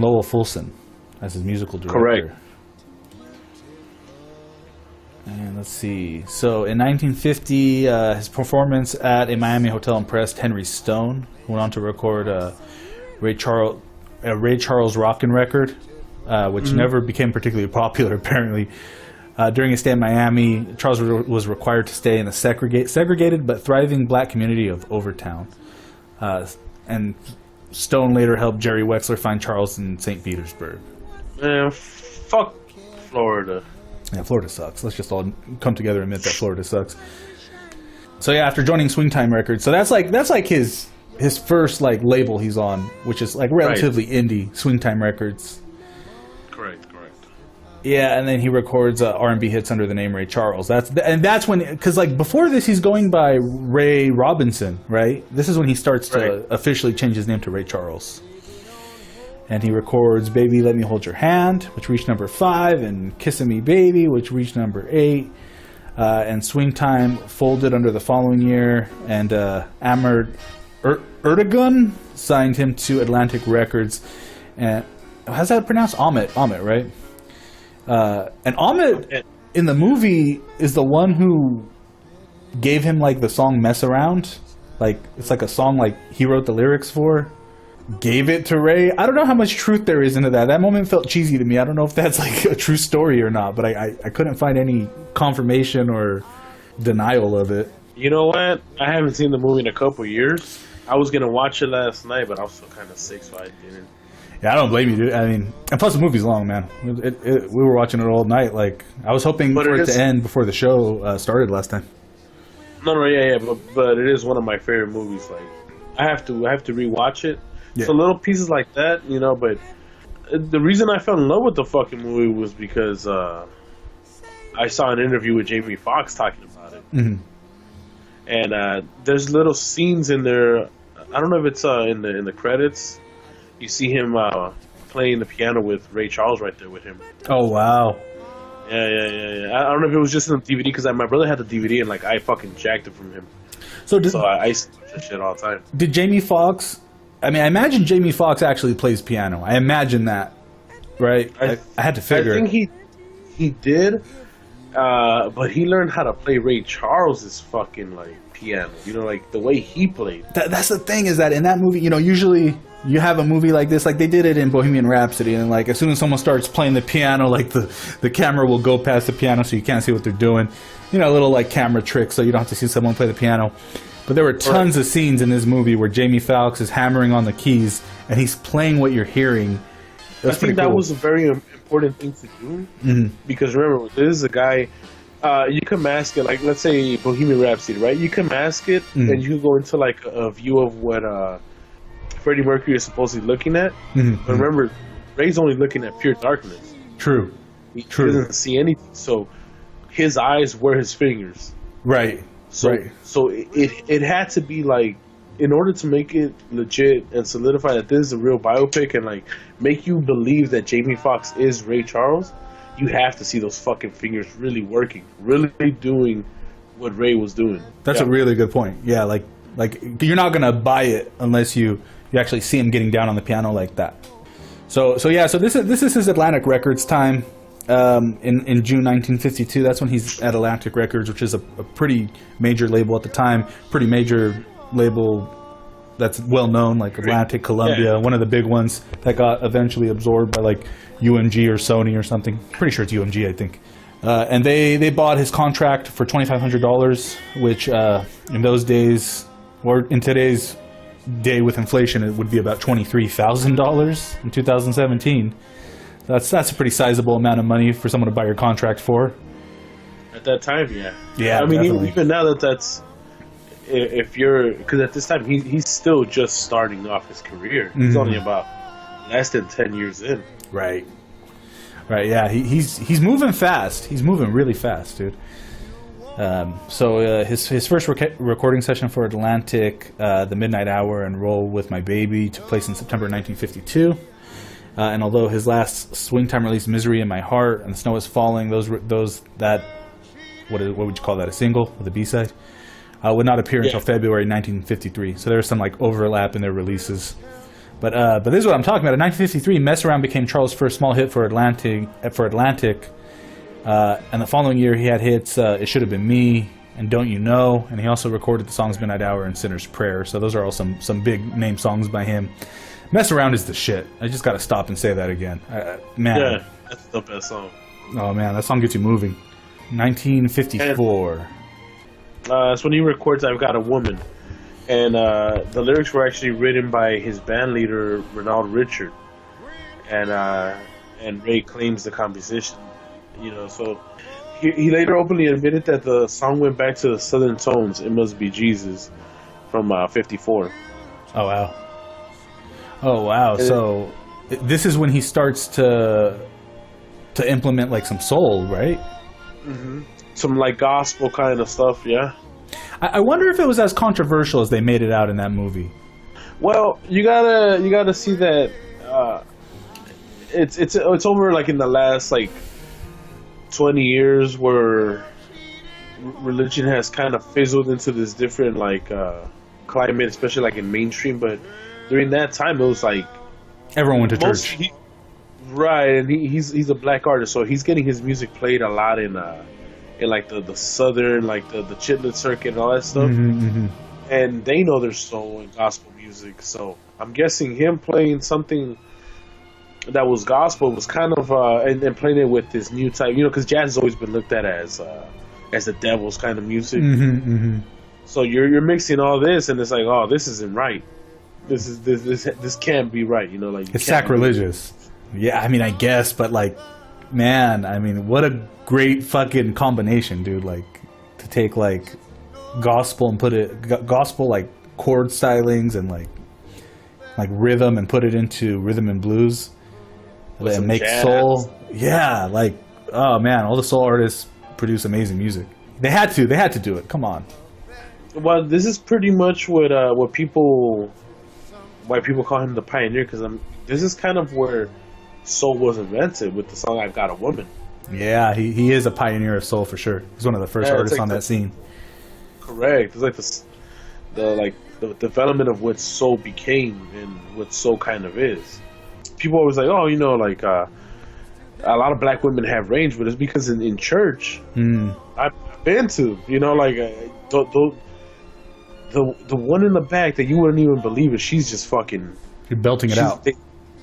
Lowell Fulson as his musical director. Correct. And let's see. So in 1950, his performance at a Miami hotel impressed Henry Stone, who went on to record a Ray Charles rockin' record, which never became particularly popular, apparently. During his stay in Miami, Charles was required to stay in the segregated but thriving black community of Overtown. And Stone later helped Jerry Wexler find Charles in St. Petersburg. Man, fuck Florida. Yeah, Florida sucks. Let's just all come together and admit that Florida sucks. So yeah, after joining Swingtime Records, so that's like his first like label he's on, which is like relatively indie, Swingtime Records. Correct. Yeah, and then he records R&B hits under the name Ray Charles. That's when, because like before this, he's going by Ray Robinson, right? This is when he starts to officially change his name to Ray Charles. And he records Baby Let Me Hold Your Hand, which reached number 5, and Kissin' Me Baby, which reached number 8. And Swingtime folded under the following year, and Ahmed Ertegun signed him to Atlantic Records. And how's that pronounced? Ahmet, right? And Ahmet in the movie is the one who gave him like the song Mess Around. Like it's like a song like he wrote the lyrics for. Gave it to Ray. I don't know how much truth there is into that. That moment felt cheesy to me. I don't know if that's like a true story or not, but I couldn't find any confirmation or denial of it. You know what? I haven't seen the movie in a couple years. I was gonna watch it last night, but I was still kind of sick, so I didn't. Yeah, I don't blame you, dude. I mean, and plus the movie's long, man. We were watching it all night. Like I was hoping for it to end before the show started last time. No, yeah, but it is one of my favorite movies. Like I have to rewatch it. Yeah. So little pieces like that, you know. But the reason I fell in love with the fucking movie was because I saw an interview with Jamie Foxx talking about it. Mm-hmm. And there's little scenes in there. I don't know if it's in the credits. You see him playing the piano with Ray Charles right there with him. Oh wow! Yeah. I don't know if it was just in the DVD because my brother had the DVD and like I fucking jacked it from him. So I used to watch that shit all the time. Did Jamie Foxx? I mean, I imagine Jamie Foxx actually plays piano. I imagine that. right? I had to figure. I think he did, but he learned how to play Ray Charles's fucking like piano. You know, like the way he played. That's the thing, is that in that movie, you know, usually you have a movie like this, like they did it in Bohemian Rhapsody, and like as soon as someone starts playing the piano, like the camera will go past the piano so you can't see what they're doing. You know, a little like camera trick so you don't have to see someone play the piano. But there were tons of scenes in this movie where Jamie Foxx is hammering on the keys and he's playing what you're hearing. I think that was a very important thing to do, because remember, this is a guy. You can mask it, like let's say Bohemian Rhapsody, right? You can mask it, and you can go into like a view of what Freddie Mercury is supposedly looking at. But remember, Ray's only looking at pure darkness. True. He doesn't see anything, so his eyes were his fingers. Right. So it had to be like, in order to make it legit and solidify that this is a real biopic and like make you believe that Jamie Foxx is Ray Charles, you have to see those fucking fingers really working, really doing what Ray was doing. That's a really good point. Yeah, like you're not gonna buy it unless you actually see him getting down on the piano like that. So this is his Atlantic Records time. In June 1952, that's when he's at Atlantic Records, which is a pretty major label at the time, pretty major label that's well known, like Atlantic, Columbia, one of the big ones that got eventually absorbed by like UMG or Sony or something. Pretty sure it's UMG, I think. And they bought his contract for $2,500, which in those days, or in today's day with inflation, it would be about $23,000 in 2017. That's a pretty sizable amount of money for someone to buy your contract for. At that time, yeah. Yeah, I mean, definitely. even now that's, if you're, because at this time he's still just starting off his career. He's only about less than 10 years in. Right. Yeah, he's moving fast. He's moving really fast, dude. So his first recording session for Atlantic, The Midnight Hour and Roll With My Baby, took place in September 1952. And although his last swing time release, Misery in My Heart and The Snow Is Falling, those what would you call that, a single with a B-side, would not appear until February 1953. So there's some like overlap in their releases. But this is what I'm talking about. In 1953, Mess Around became Charles' first small hit for Atlantic. And the following year, he had hits It Should Have Been Me and Don't You Know. And he also recorded the songs Midnight Hour and Sinner's Prayer. So those are all some big name songs by him. Mess Around is the shit. I just got to stop and say that again. Man. Yeah, that's the best song. Oh, man, that song gets you moving. 1954. That's when he records I've Got a Woman. And the lyrics were actually written by his band leader, Ronald Richard. And Ray claims the composition. You know, so he later openly admitted that the song went back to the Southern tones, It Must Be Jesus, from 54. Oh, wow. So this is when he starts to implement like some soul, right? Mm-hmm. Some like gospel kind of stuff, yeah. I wonder if it was as controversial as they made it out in that movie. Well, you gotta see that it's over like in the last like 20 years where religion has kind of fizzled into this different like climate, especially like in mainstream. But during that time, it was like everyone went to church, right? And he's a black artist, so he's getting his music played a lot in like the southern, like the Chitlin circuit and all that stuff. And they know there's soul and gospel music, so I'm guessing him playing something that was gospel was kind of and playing it with this new type, you know, because jazz has always been looked at as the devil's kind of music. So you're mixing all this, and it's like, oh, this isn't right. This can't be right, you know, like it's sacrilegious. Yeah, I mean, I guess, but like, man, I mean, what a great fucking combination, dude. Like to take like gospel and put it gospel like chord stylings and like rhythm and put it into rhythm and blues and make jazz. Soul. Yeah, like, oh man, all the soul artists produce amazing music. They had to do it. Come on. Well, this is pretty much why people call him the pioneer, because this is kind of where soul was invented with the song "I've Got a Woman." Yeah, he is a pioneer of soul for sure. He's one of the first artists like on that scene. Correct. It's like the development of what soul became and what soul kind of is. People always like, oh, you know, like a lot of black women have range, but it's because in church, I've been to, you know, like the one in the back that you wouldn't even believe it. She's just fucking. You're belting it out.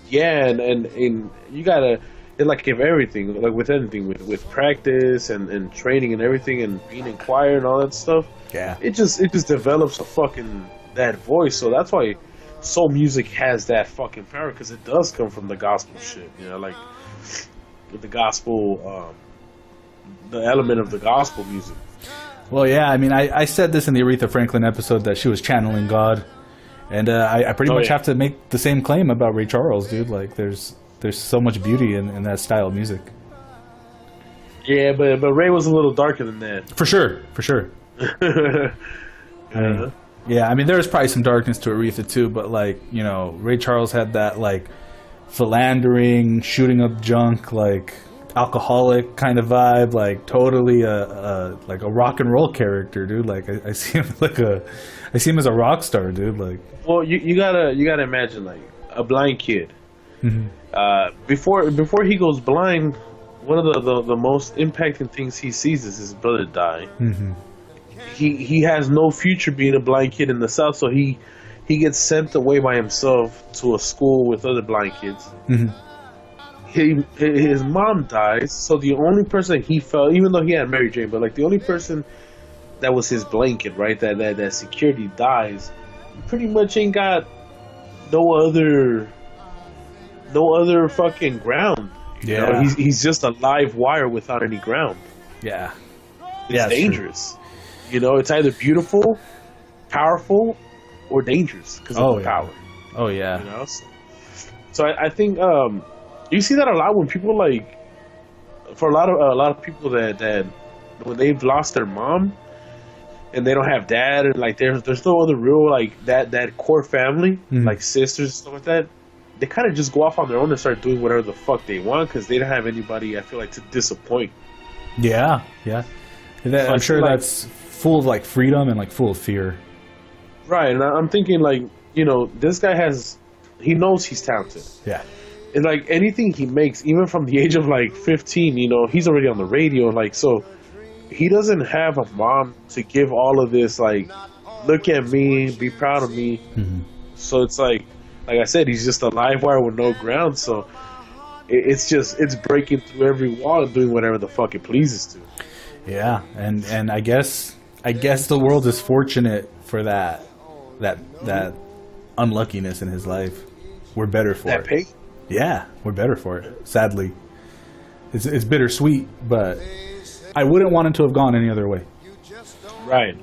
Yeah, and you gotta. It like give everything, like with anything, with practice and training and everything, and being in choir and all that stuff. Yeah. It just develops a fucking that voice. So that's why soul music has that fucking power, because it does come from the gospel shit. You know, like the gospel, the element of the gospel music. Well, yeah. I mean, I said this in the Aretha Franklin episode that she was channeling God, and I pretty much have to make the same claim about Ray Charles, dude. Like, there's so much beauty in that style of music. Yeah, but Ray was a little darker than that. For sure. Yeah, I mean, there was probably some darkness to Aretha too, but like, you know, Ray Charles had that like philandering, shooting up junk, like alcoholic kind of vibe, like totally like a rock and roll character, dude. Like I see him I see him as a rock star, dude. Like, well, you gotta imagine like a blind kid. Before he goes blind, one of the most impacting things he sees is his brother die. He has no future being a blind kid in the South, so he gets sent away by himself to a school with other blind kids. His mom dies, so the only person he felt, even though he had Mary Jane, but like the only person that was his blanket, right? That security dies. He pretty much ain't got no other fucking ground. You know? He's just a live wire without any ground. Yeah, it's dangerous. True. You know, it's either beautiful, powerful, or dangerous because of the power. Oh yeah. You know, so I think you see that a lot when people like, for a lot of people that when they've lost their mom and they don't have dad, and like there's no other real like that core family, like sisters and stuff like that. They kind of just go off on their own and start doing whatever the fuck they want because they don't have anybody, I feel like, to disappoint. Yeah. I'm sure that's full of like freedom and like full of fear. Right, and I'm thinking like, you know, this guy he knows he's talented. Yeah. And like anything he makes, even from the age of like 15, you know, he's already on the radio. Like, so he doesn't have a mom to give all of this, like, look at me, be proud of me. So it's like I said, he's just a live wire with no ground. So it's breaking through every wall and doing whatever the fuck it pleases to. Yeah, and I guess the world is fortunate for that unluckiness in his life. We're better for that it. Pain? Yeah, we're better for it. Sadly, it's bittersweet, but I wouldn't want it to have gone any other way. Right.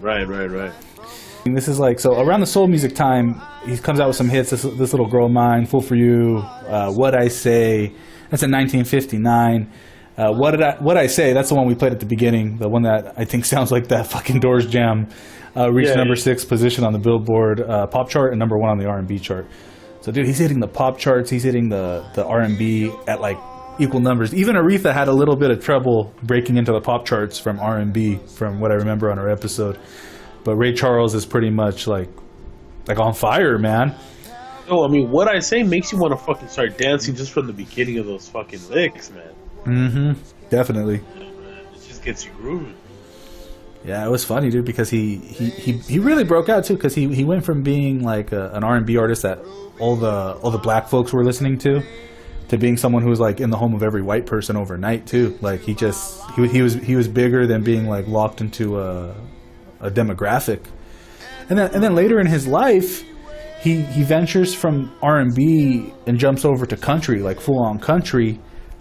And this is like, so around the soul music time, he comes out with some hits. This Little Girl of Mine, Fool for You, What I Say. That's in 1959. What I Say, that's the one we played at the beginning, the one that I think sounds like that fucking Doors jam. Reached number 6 position on the Billboard pop chart and number 1 on the R&B chart. So dude, he's hitting the pop charts, he's hitting the R&B at like equal numbers. Even Aretha had a little bit of trouble breaking into the pop charts from R&B, from what I remember on our episode. But Ray Charles is pretty much like on fire, man. Oh, I mean, What I Say makes you want to fucking start dancing just from the beginning of those fucking licks, man. Definitely. Yeah, man. It just gets you grooving. Yeah, it was funny, dude, because he really broke out too, because he went from being like an R&B artist that all the black folks were listening to being someone who was like in the home of every white person overnight too. Like he was bigger than being like locked into a demographic. And then later in his life, he ventures from R&B and jumps over to country, like full on country.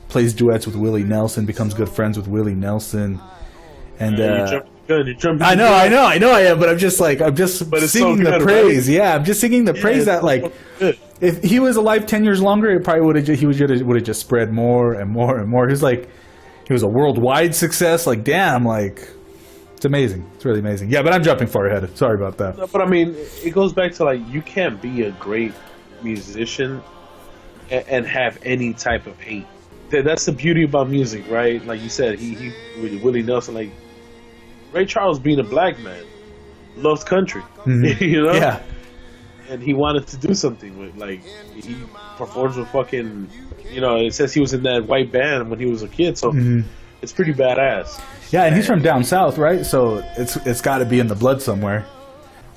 Plays duets with Willie Nelson, becomes good friends with Willie Nelson, and you're jumping I know I am, but I'm just singing the praise. Right? Yeah, I'm just singing the praise that like if he was alive 10 years longer, it probably would have just spread more and more and more. He was a worldwide success. Like damn, like it's amazing. It's really amazing. Yeah, but I'm jumping far ahead. Sorry about that. No, but I mean, it goes back to like you can't be a great musician and have any type of hate. That's the beauty about music, right? Like you said, he with Willie Nelson, like Ray Charles being a black man, loves country, you know? Yeah. and he wanted to do something with, like, he performs with fucking, it says he was in that white band when he was a kid, so it's pretty badass. Yeah, and he's from down south, right? So it's got to be in the blood somewhere.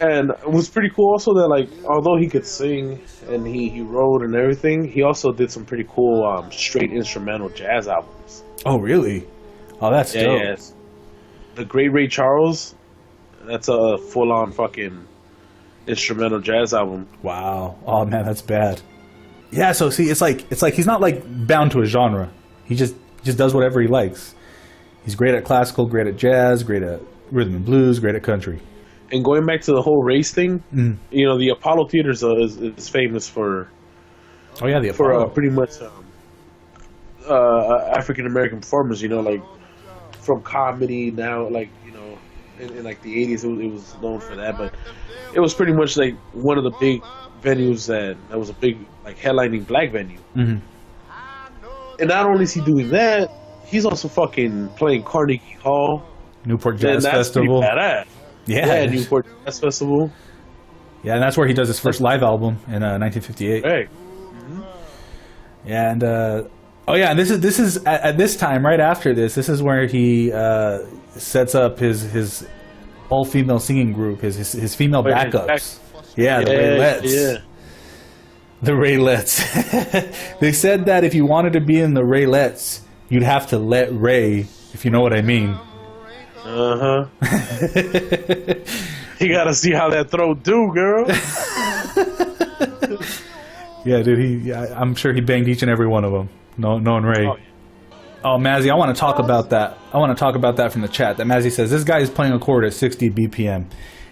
And it was pretty cool also that, like, although he could sing and he wrote and everything, he also did some pretty cool straight instrumental jazz albums. Oh, really? Oh, that's dope. Yeah. The Great Ray Charles, that's a full-on fucking instrumental jazz album. Wow. Oh, man, that's bad. Yeah, so see, it's like he's not, like, bound to a genre. He just does whatever he likes. He's great at classical, great at jazz, great at rhythm and blues, great at country. And going back to the whole race thing, the Apollo Theater is famous for. Oh yeah, the Apollo. For pretty much African American performers. Like from comedy now, like in like the '80s, it was known for that. But it was pretty much like one of the big venues that was a big like headlining black venue. Mm-hmm. And not only is he doing that, he's also fucking playing Carnegie Hall, Newport Jazz Festival. Pretty badass. Yeah, Newport Jazz Festival. Yeah, and that's where he does his first live album in 1958. Right. Yeah, and and this is at this time, right after this is where he sets up his all female singing group, his female backups. The Raylettes. Yeah. The Raylettes. They said that if you wanted to be in the Raylettes, you'd have to let Ray, if you know what I mean. You gotta see how that throat do, girl. Yeah, dude. I'm sure he banged each and every one of them. Knowing Ray. Oh, Mazzy, I want to talk about that. I want to talk about that from the chat. That Mazzy says this guy is playing a chord at 60 BPM,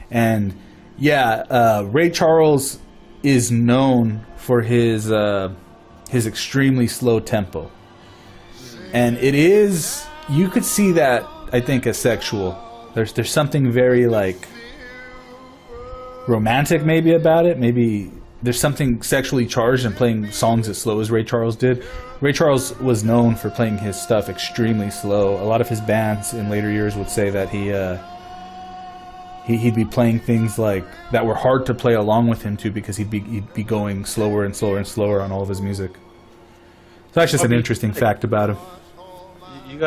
and Ray Charles is known for his extremely slow tempo, and it is, you could see that. I think as sexual. There's something very like romantic maybe about it. Maybe there's something sexually charged in playing songs as slow as Ray Charles did. Ray Charles was known for playing his stuff extremely slow. A lot of his bands in later years would say that he'd be playing things like that were hard to play along with him too, because he'd be going slower and slower and slower on all of his music. So that's just an interesting fact about him. You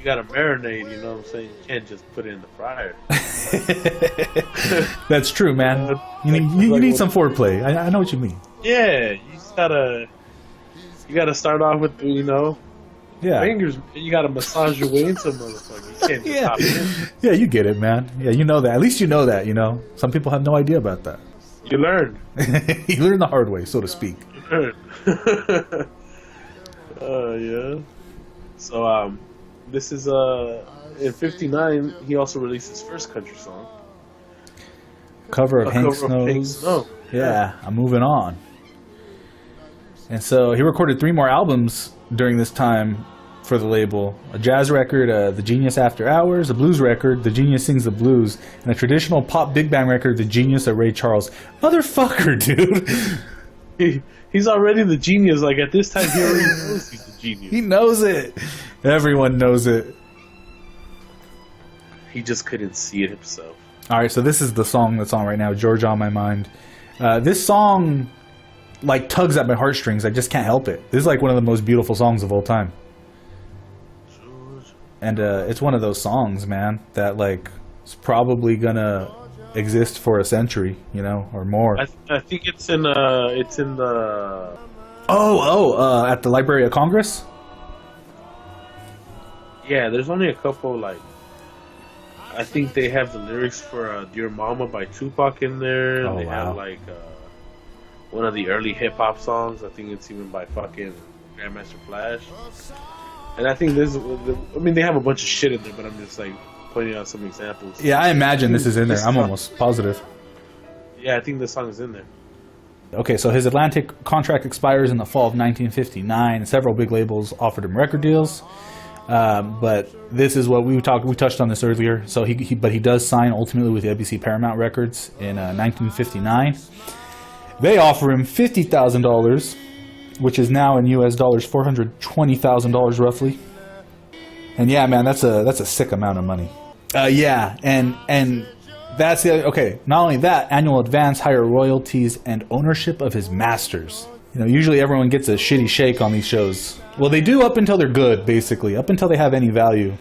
gotta marinate, you know what I'm saying? You can't just put it in the fryer. That's true, man. You need some foreplay. I know what you mean. Yeah, you just gotta start off with fingers. You gotta massage your way into a motherfucker. You can't just hop in. Yeah, you get it, man. Yeah, you know that. At least you know that. Some people have no idea about that. You learn. You learn the hard way, so to speak. You learn. Yeah. So this is in '59. He also released his first country song. Cover of Hank Snow. Yeah, I'm moving on. And so he recorded 3 more albums during this time for the label: a jazz record, The Genius After Hours, a blues record, The Genius Sings the Blues, and a traditional pop big band record, The Genius of Ray Charles. Motherfucker, dude. He's already the genius. Like at this time, he already knows he's the genius. He knows it. Everyone knows it. He just couldn't see it himself. All right, so this is the song that's on right now, Georgia on My Mind. This song, like, tugs at my heartstrings. I just can't help it. This is like one of the most beautiful songs of all time. And it's one of those songs, man, that like is probably gonna exist for a century, or more. I think it's in the at the Library of Congress. Yeah, there's only a couple, like, I think they have the lyrics for Dear Mama by Tupac in there. Oh, they wow. have like one of the early hip hop songs. I think it's even by fucking Grandmaster Flash. And I think this they have a bunch of shit in there, but I'm just like pointing out some examples. Yeah, I imagine this is in there. I'm almost positive. Yeah, I think the song is in there. Okay, so his Atlantic contract expires in the fall of 1959. Several big labels offered him record deals, but this is what we touched on this earlier. So he does sign ultimately with NBC Paramount Records in 1959. They offer him $50,000, which is now in U.S. dollars $420,000 roughly. And yeah, man, that's a sick amount of money. Yeah, and That's the okay. Not only that, annual advance, higher royalties, and ownership of his masters. You know, usually everyone gets a shitty shake on these shows. Well, they do up until they're good, basically, up until they have any value.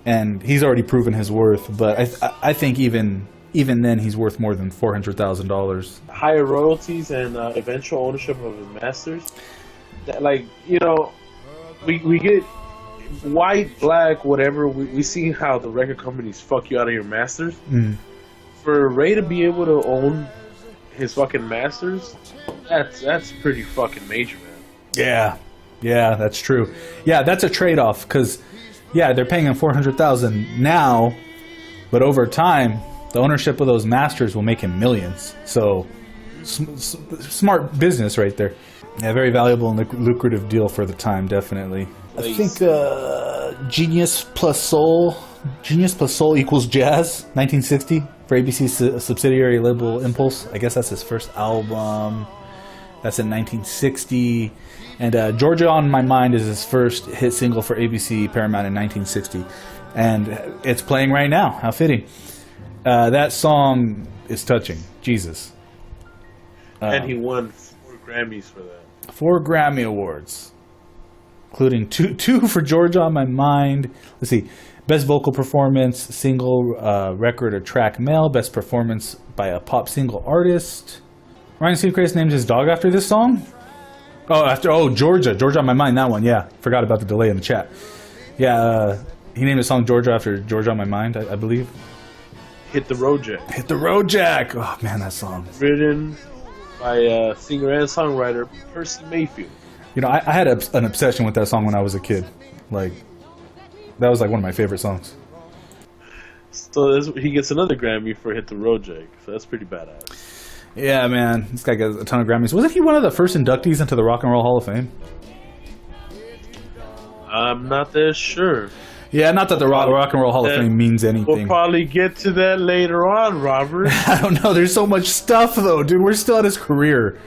And he's already proven his worth. But I think even then, he's worth more than $400,000. Higher royalties and eventual ownership of his masters. That, like, you know, we get white, black, whatever. We see how the record companies fuck you out of your masters. For Ray to be able to own his fucking masters, that's pretty fucking major, man. Yeah, that's true. Yeah, that's a trade-off because, yeah, they're paying him $400,000 now, but over time, the ownership of those masters will make him millions. So, smart business right there. Yeah, very valuable and lucrative deal for the time, definitely. I think Genius Plus Soul equals Jazz, 1960, for ABC's subsidiary label Impulse. I guess that's his first album. That's in 1960. And Georgia on My Mind is his first hit single for ABC Paramount in 1960. And it's playing right now. How fitting. That song is touching. Jesus. And he won 4 Grammys for that. 4 Grammy Awards, including two for Georgia on My Mind. Let's see. Best Vocal Performance, Single, Record or Track Male. Best Performance by a Pop Single Artist. Ryan Seacrest named his dog after this song? Georgia on My Mind, that one, yeah. Forgot about the delay in the chat. Yeah, he named his song Georgia after Georgia on My Mind, I believe. Hit the Road Jack. Hit the Road Jack! Oh, man, that song. Written by singer and songwriter Percy Mayfield. You know, I had an obsession with that song when I was a kid. Like, that was like one of my favorite songs. So he gets another Grammy for Hit the Road Jack. So that's pretty badass. Yeah, man. This guy got a ton of Grammys. Wasn't he one of the first inductees into the Rock and Roll Hall of Fame? I'm not that sure. Yeah, not that the Rock and Roll Hall of Fame means anything. We'll probably get to that later on, Robert. I don't know. There's so much stuff, though, dude. We're still at his career.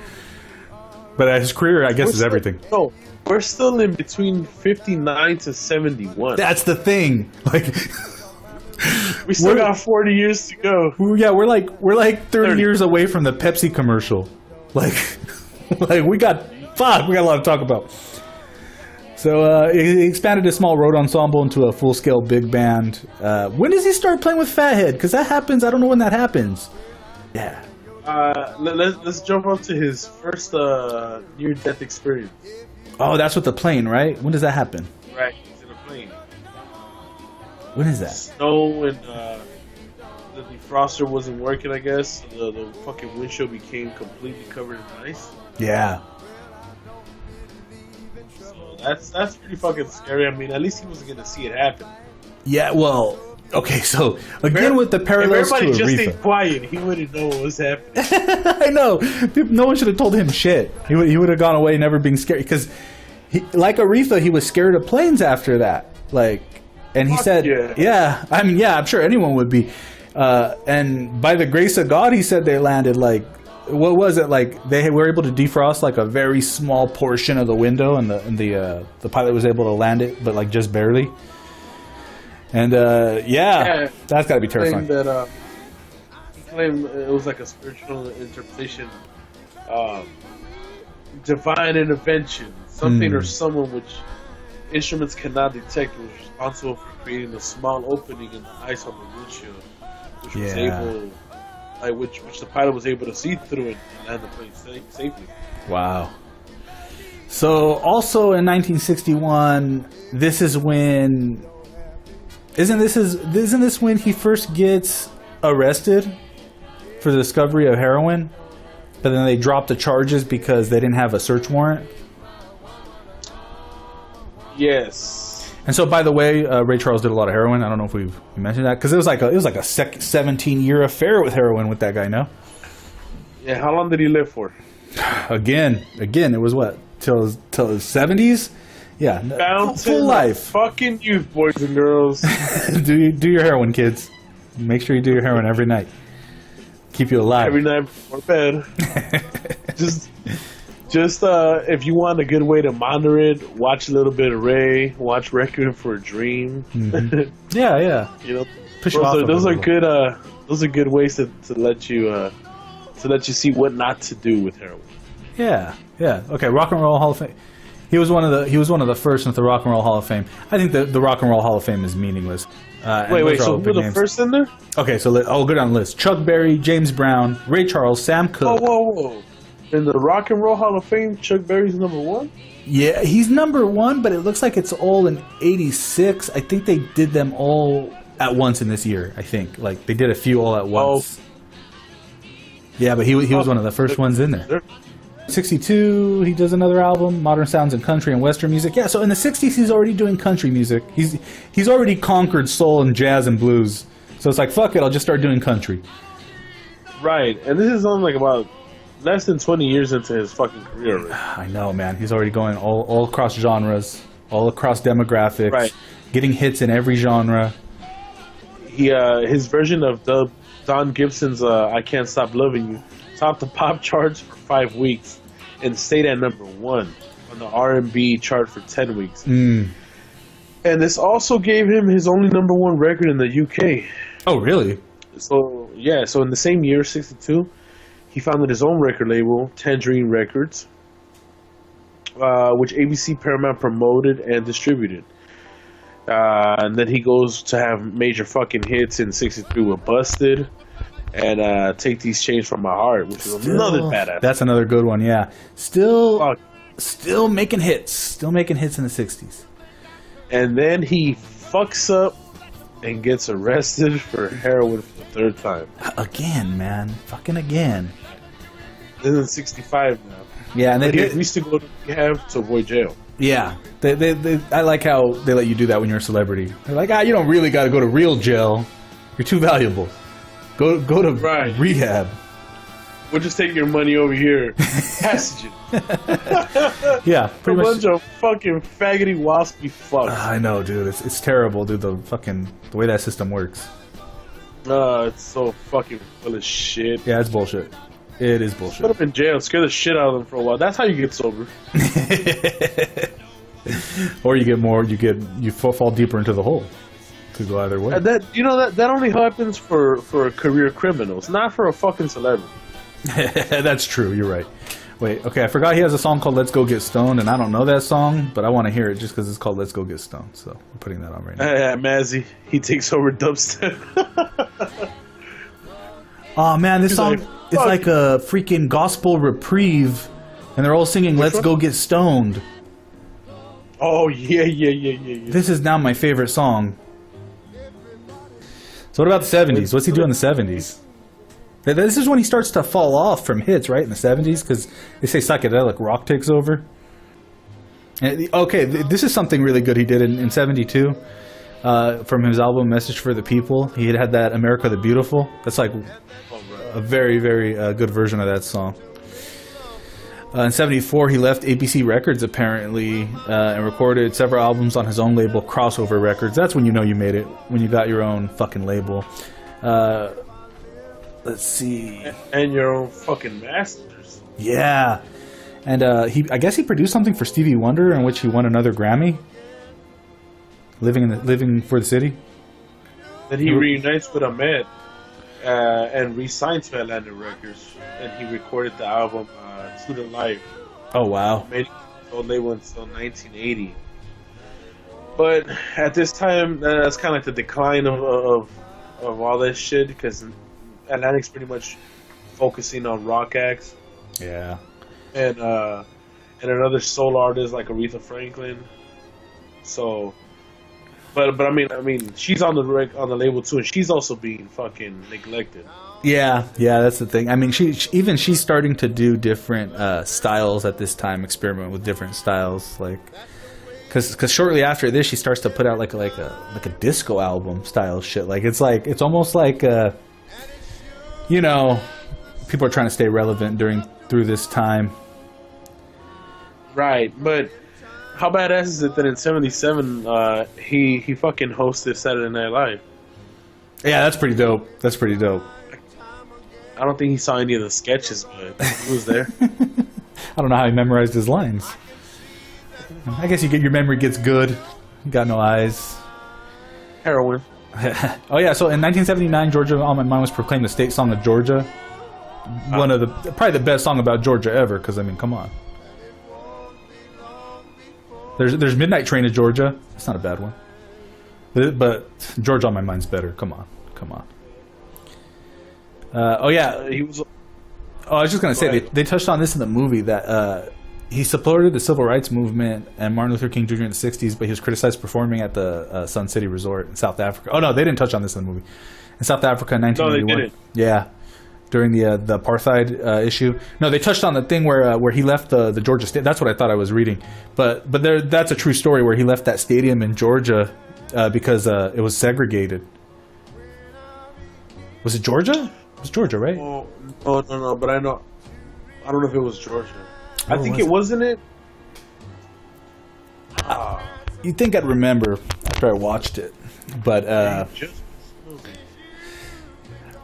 But his career, I guess, is everything. No, we're still in between 59 to 71. That's the thing. Like, we still got 40 years to go. Yeah, we're like 30 years away from the Pepsi commercial. Like we got a lot to talk about. So he expanded his small road ensemble into a full-scale big band. When does he start playing with Fathead? Because that happens. I don't know when that happens. Yeah. Let's jump up to his first near-death experience. Oh, that's with the plane, right? When does that happen? Right, he's in a plane. When is that? Snow and the defroster wasn't working, I guess. The fucking windshield became completely covered in ice. Yeah. So that's pretty fucking scary. I mean, at least he wasn't gonna see it happen. Yeah, well, okay, so again with the parallels to Aretha. If everybody just stayed quiet, he wouldn't know what was happening. I know. No one should have told him shit. He would have gone away never being scared. Because, like Aretha, he was scared of planes after that. Like, and he said, yeah. I mean, yeah, I'm sure anyone would be. And by the grace of God, he said they landed like, what was it? Like, they were able to defrost like a very small portion of the window, and the pilot was able to land it, but like just barely. And that's got to be terrifying. Claim it was like a spiritual interpretation, divine intervention, something or someone which instruments cannot detect was responsible for creating a small opening in the ice on the windshield, which was able, which the pilot was able to see through and land the plane safely. Wow. So also in 1961, this is when. Isn't this when he first gets arrested for the discovery of heroin? But then they dropped the charges because they didn't have a search warrant? Yes. And so, by the way, Ray Charles did a lot of heroin. I don't know if we mentioned that because it was like a 17-year affair with heroin with that guy. No. Yeah. How long did he live for? Again, it was what till his 70s. Yeah, full life. Fucking youth, boys and girls. do your heroin, kids. Make sure you do your heroin every night. Keep you alive. Every night before bed. just if you want a good way to monitor it, watch a little bit of Ray. Watch Requiem for a Dream. Mm-hmm. Yeah. You know, Push those are good. those are good ways to let you see what not to do with heroin. Yeah, yeah. Okay, Rock and Roll Hall of Fame. He was one of the first into the Rock and Roll Hall of Fame. I think the Rock and Roll Hall of Fame is meaningless. Wait. So who were the first in there? Okay, so I'll go down the list: Chuck Berry, James Brown, Ray Charles, Sam Cooke. Whoa! In the Rock and Roll Hall of Fame, Chuck Berry's number 1. Yeah, he's number 1, but it looks like it's all in '86. I think they did them all at once in this year. I think like they did a few all at once. Yeah, but he was one of the first ones in there. 62, he does another album, Modern Sounds in Country and Western Music. Yeah, so in the 60s, he's already doing country music. He's already conquered soul and jazz and blues. So it's like, fuck it, I'll just start doing country. Right, and this is only like about less than 20 years into his fucking career already. I know, man. He's already going all across genres, all across demographics, right. Getting hits in every genre. His version of Don Gibson's I Can't Stop Loving You topped the pop charts for 5 weeks and stayed at number 1 on the R&B chart for 10 weeks. And this also gave him his only number 1 record in the UK. Oh, really? So in the same year, 62, he founded his own record label, Tangerine Records, which ABC Paramount promoted and distributed. And then he goes to have major fucking hits in 63 with Busted and Take These Chains From My Heart, which is another badass. That's another good one, yeah. Still making hits. Still making hits in the 60s. And then he fucks up and gets arrested for heroin for the 3rd time. Again, man. Fucking again. This is 65 now. Yeah, and he used to go to rehab to avoid jail. Yeah. I like how they let you do that when you're a celebrity. They're like, you don't really got to go to real jail. You're too valuable. Go to rehab. We'll just take your money over here. Passage it. Yeah, pretty much. A bunch of fucking faggoty waspy fucks. I know, dude. It's terrible, dude. The way that system works. It's so fucking full of shit. Yeah, it's bullshit. It is bullshit. Put up in jail, scare the shit out of them for a while. That's how you get sober. Or you fall deeper into the hole. Could go either way. That only happens for career criminals, not for a fucking celebrity. That's true. You're right. Wait, okay. I forgot he has a song called "Let's Go Get Stoned," and I don't know that song, but I want to hear it just because it's called "Let's Go Get Stoned." So I'm putting that on right now. Yeah, Mazzy, he takes over dubstep. Oh man, this song is like a freaking gospel reprieve, and they're all singing "Let's Go Get Stoned." Oh yeah. This is now my favorite song. So what about the 70s? What's he doing in the 70s? This is when he starts to fall off from hits, right? In the 70s, because they say psychedelic rock takes over. Okay, this is something really good he did in 72 from his album Message for the People. He had that America the Beautiful. That's like a very, very good version of that song. In 74, he left ABC Records, apparently, and recorded several albums on his own label, Crossover Records. That's when you know you made it, when you got your own fucking label. Let's see. And your own fucking masters. Yeah. And I guess he produced something for Stevie Wonder, in which he won another Grammy. Living for the City. Then he reunites with Ahmed and re-signed to Atlantic Records. And he recorded the album To The Life. Oh, wow. Made his own label until 1980. But at this time, that's kind of like the decline of all that shit, because Atlantic's pretty much focusing on rock acts. Yeah. And another soul artist like Aretha Franklin. So, but I mean, she's on the label too, and she's also being fucking neglected. Yeah, that's the thing. I mean, she's starting to do different styles at this time, experiment with different styles, like because shortly after this, she starts to put out like a disco album style shit. Like it's almost like people are trying to stay relevant through this time. Right, but how badass is it that in '77 he fucking hosted Saturday Night Live? Yeah, that's pretty dope. I don't think he saw any of the sketches, but he was there. I don't know how he memorized his lines. I guess your memory gets good. You got no eyes. Heroin. Oh yeah, so in 1979, Georgia on My Mind was proclaimed the state song of Georgia. One of the probably the best song about Georgia ever. Because I mean, come on. There's Midnight Train to Georgia. It's not a bad one. But Georgia on My Mind's better. Come on. Oh yeah. He was. Oh, I was just gonna say they touched on this in the movie that he supported the civil rights movement and Martin Luther King Jr. in the '60s, but he was criticized performing at the Sun City Resort in South Africa. Oh no, they didn't touch on this in the movie. In South Africa in 1981. No, they didn't. Yeah, during the apartheid issue. No, they touched on the thing where he left the Georgia State. That's what I thought I was reading, but that's a true story where he left that stadium in Georgia because it was segregated. Was it Georgia? It was Georgia, right? Oh no, but I don't know if it was Georgia. I think it wasn't it. You'd think I'd remember after I watched it, but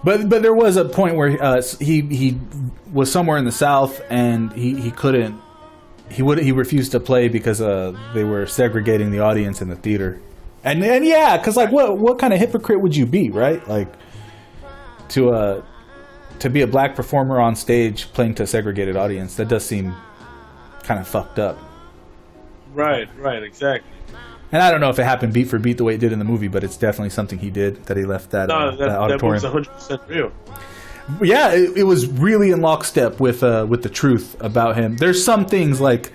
there was a point where he was somewhere in the South and he refused to play because they were segregating the audience in the theater, and yeah, because like what kind of hypocrite would you be, right? Like to be a black performer on stage playing to a segregated audience, that does seem kind of fucked up. Right, exactly. And I don't know if it happened beat for beat the way it did in the movie, but it's definitely something he did, that he left that auditorium. That was 100% real. Yeah, it was really in lockstep with the truth about him. There's some things like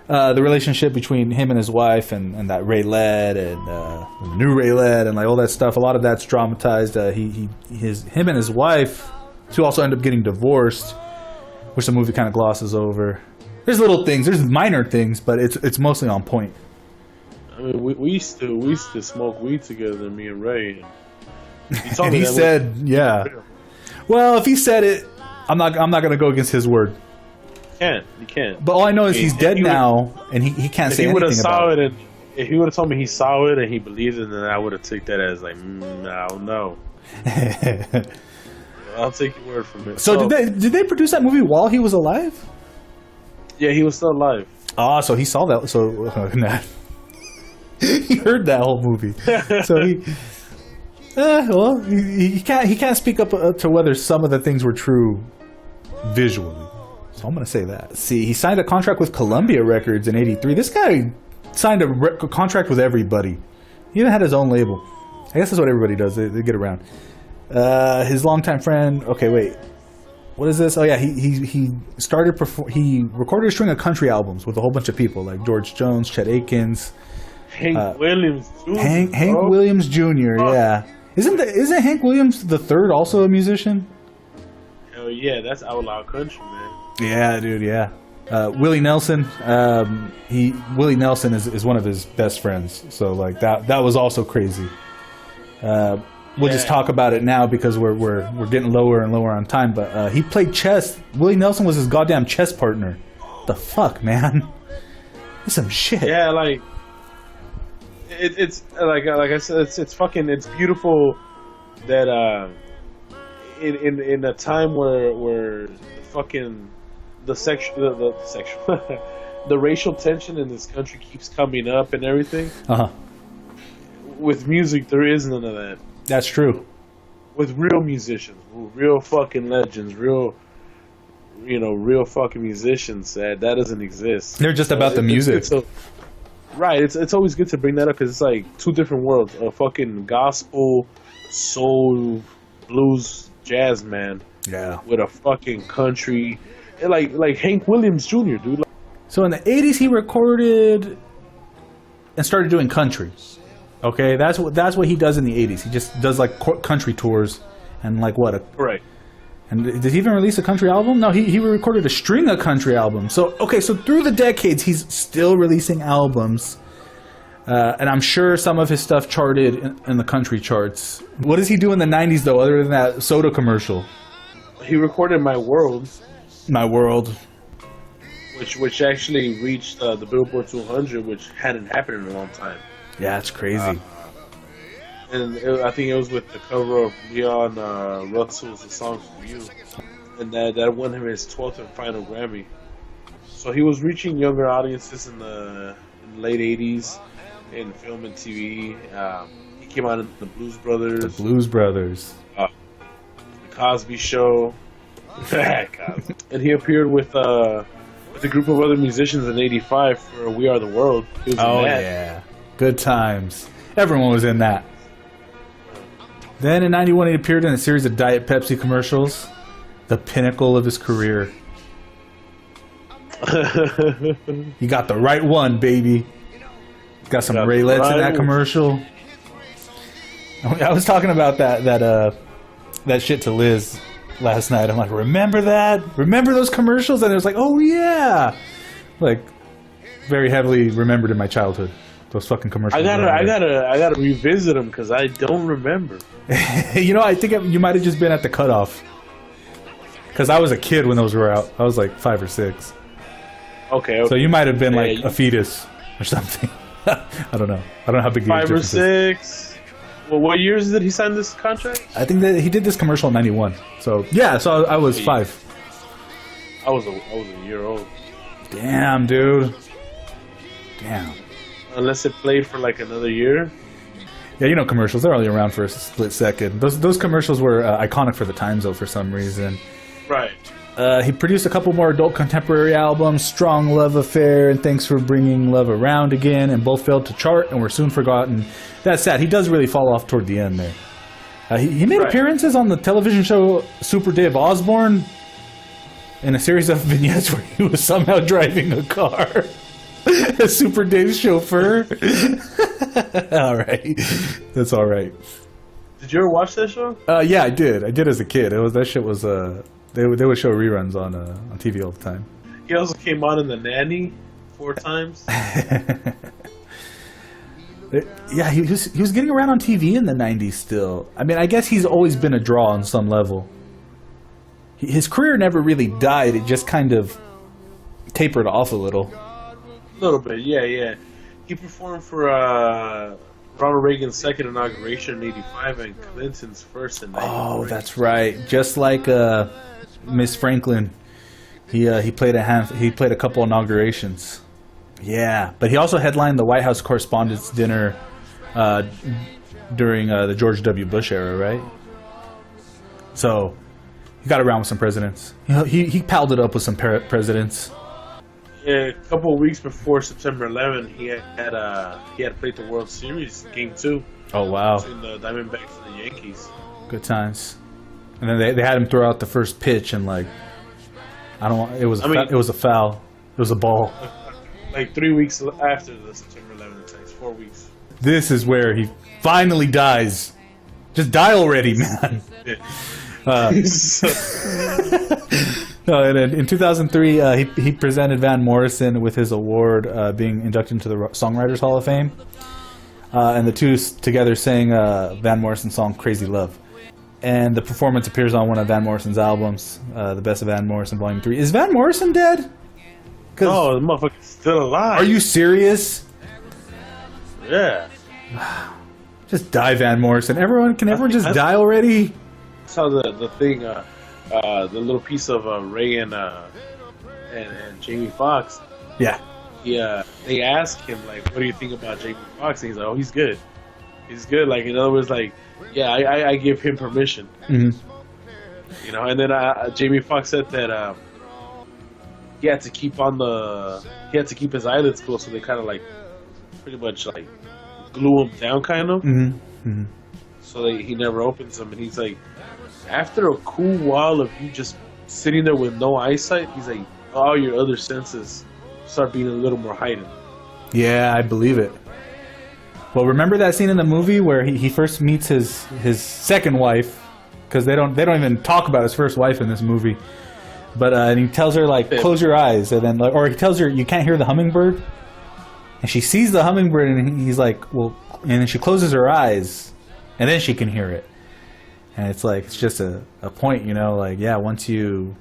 the relationship between him and his wife and that Ray Led and the new Ray Led and like all that stuff. A lot of that's dramatized. Him and his wife, who also end up getting divorced, which the movie kind of glosses over. There's little things, there's minor things, but it's mostly on point. I mean, we used to smoke weed together, me and Ray. And he said, yeah. Well, if he said it, I'm not gonna go against his word. You can't. But all I know is he's dead now, and he can't say anything about it. If he would have told me he saw it and he believed it, then I would have took that as like, no. I'll take your word from it. So did they produce that movie while he was alive? Yeah, he was still alive. Ah, so he saw that. So he heard that whole movie. So he can't speak up to whether some of the things were true visually. So I'm gonna say that. See, he signed a contract with Columbia Records in '83. This guy signed a contract with everybody. He even had his own label. I guess that's what everybody does. They get around. His longtime friend. Okay, wait. What is this? Oh yeah, he recorded a string of country albums with a whole bunch of people like George Jones, Chet Atkins, Hank Williams Jr. Hank Williams Jr. Yeah, isn't Hank Williams the third also a musician? Hell yeah, that's outlaw country, man. Yeah, dude. Yeah, Willie Nelson. Willie Nelson is one of his best friends. So like that was also crazy. We'll just talk about it now because we're getting lower and lower on time. But he played chess. Willie Nelson was his goddamn chess partner. What the fuck, man? That's some shit. Yeah, like it's like I said, it's beautiful that in a time where the racial tension in this country keeps coming up and everything. With music, there is none of that. That's true. With real musicians, real fucking legends, real fucking musicians, that doesn't exist. They're just about the music. It's always good to bring that up because it's like two different worlds: a fucking gospel, soul, blues, jazz man, with a fucking country, like Hank Williams Jr. dude. So in the '80s, he recorded and started doing country. Okay, that's what he does in the '80s. He just does like country tours and like right. And did he even release a country album? No, he recorded a string of country albums. So through the decades, he's still releasing albums, and I'm sure some of his stuff charted in the country charts. What does he do in the '90s though, other than that soda commercial? He recorded "My World." My World. Which actually reached the Billboard 200, which hadn't happened in a long time. Yeah, it's crazy. I think it was with the cover of Leon Russell's "The Song for You," and that won him his 12th and final Grammy. So he was reaching younger audiences in the late '80s in film and TV. He came out in the Blues Brothers, The Blues Brothers. The Cosby Show, and he appeared with a group of other musicians in '85 for "We Are the World." He was in that. Yeah, good times. Everyone was in that. Then in '91, he appeared in a series of Diet Pepsi commercials, the pinnacle of his career. He got the right one, baby. Got some Raylets in that commercial. I was talking about that shit to Liz last night. I'm like, remember that? Remember those commercials? And it was like, oh yeah, like very heavily remembered in my childhood. Those fucking commercials. I gotta revisit them because I don't remember. I think you might have just been at the cutoff. Because I was a kid when those were out. I was like 5 or 6. Okay. So you might have been like a fetus or something. I don't know. I don't know how big the 5 or difference is. 6. Well, what years did he sign this contract? I think that he did this commercial in '91. So yeah, so I was 5. I was a year old. Damn, dude. Damn. Unless it played for like another year. Yeah, commercials, they're only around for a split second. Those commercials were iconic for the times, though, for some reason. Right. He produced a couple more adult contemporary albums, Strong Love Affair and Thanks for Bringing Love Around Again, and both failed to chart and were soon forgotten. That's sad. He does really fall off toward the end there. He made appearances on the television show Super Dave Osborne in a series of vignettes where he was somehow driving a car. As Super Dave's chauffeur. All right. That's all right. Did you ever watch that show? Yeah, I did. I did as a kid. That shit was they would show reruns on TV all the time. He also came on in The Nanny 4 times. Yeah, he was getting around on TV in the 90s still. I mean, I guess he's always been a draw on some level. His career never really died. It just kind of tapered off a little. A little bit, yeah. He performed for Ronald Reagan's second inauguration in '85 and Clinton's first in '94. Oh, that's right. Just like Miss Franklin, he played a couple inaugurations. Yeah, but he also headlined the White House Correspondents' Dinner during the George W. Bush era, right? So he got around with some presidents. He palled it up with some presidents. Yeah, a couple of weeks before September 11, he had played the World Series Game 2. Oh wow! Between the Diamondbacks and the Yankees. Good times. And then they had him throw out the first pitch and it was a foul. It was a ball. Like 3 weeks after the September 11 attacks, 4 weeks. This is where he finally dies. Just die already, man. And in 2003, he presented Van Morrison with his award, being inducted into the Songwriters Hall of Fame. And the two together sang Van Morrison's song "Crazy Love." And the performance appears on one of Van Morrison's albums, The Best of Van Morrison, Volume 3. Is Van Morrison dead? Oh, the motherfucker's still alive. Are you serious? Yeah. Just die, Van Morrison. Can everyone just die already? I saw the thing, the little piece of Ray and Jamie Foxx. Yeah. They asked him, like, what do you think about Jamie Foxx? And he's like, oh, he's good. He's good. Like, in other words, like, yeah, I give him permission. Mm-hmm. And then Jamie Foxx said that he had to keep his eyelids closed, so they kind of like pretty much like glue him down, kind of. Mm-hmm. Mm-hmm. So he never opens them, and he's like, after a cool while of you just sitting there with no eyesight, he's like, all your other senses start being a little more heightened. Yeah, I believe it. Well, remember that scene in the movie where he first meets his second wife, because they don't even talk about his first wife in this movie. But and he tells her, like, close your eyes, and then or he tells her you can't hear the hummingbird, and she sees the hummingbird, and he's like, well, and then she closes her eyes, and then she can hear it, and it's like it's just a point, like, yeah, once you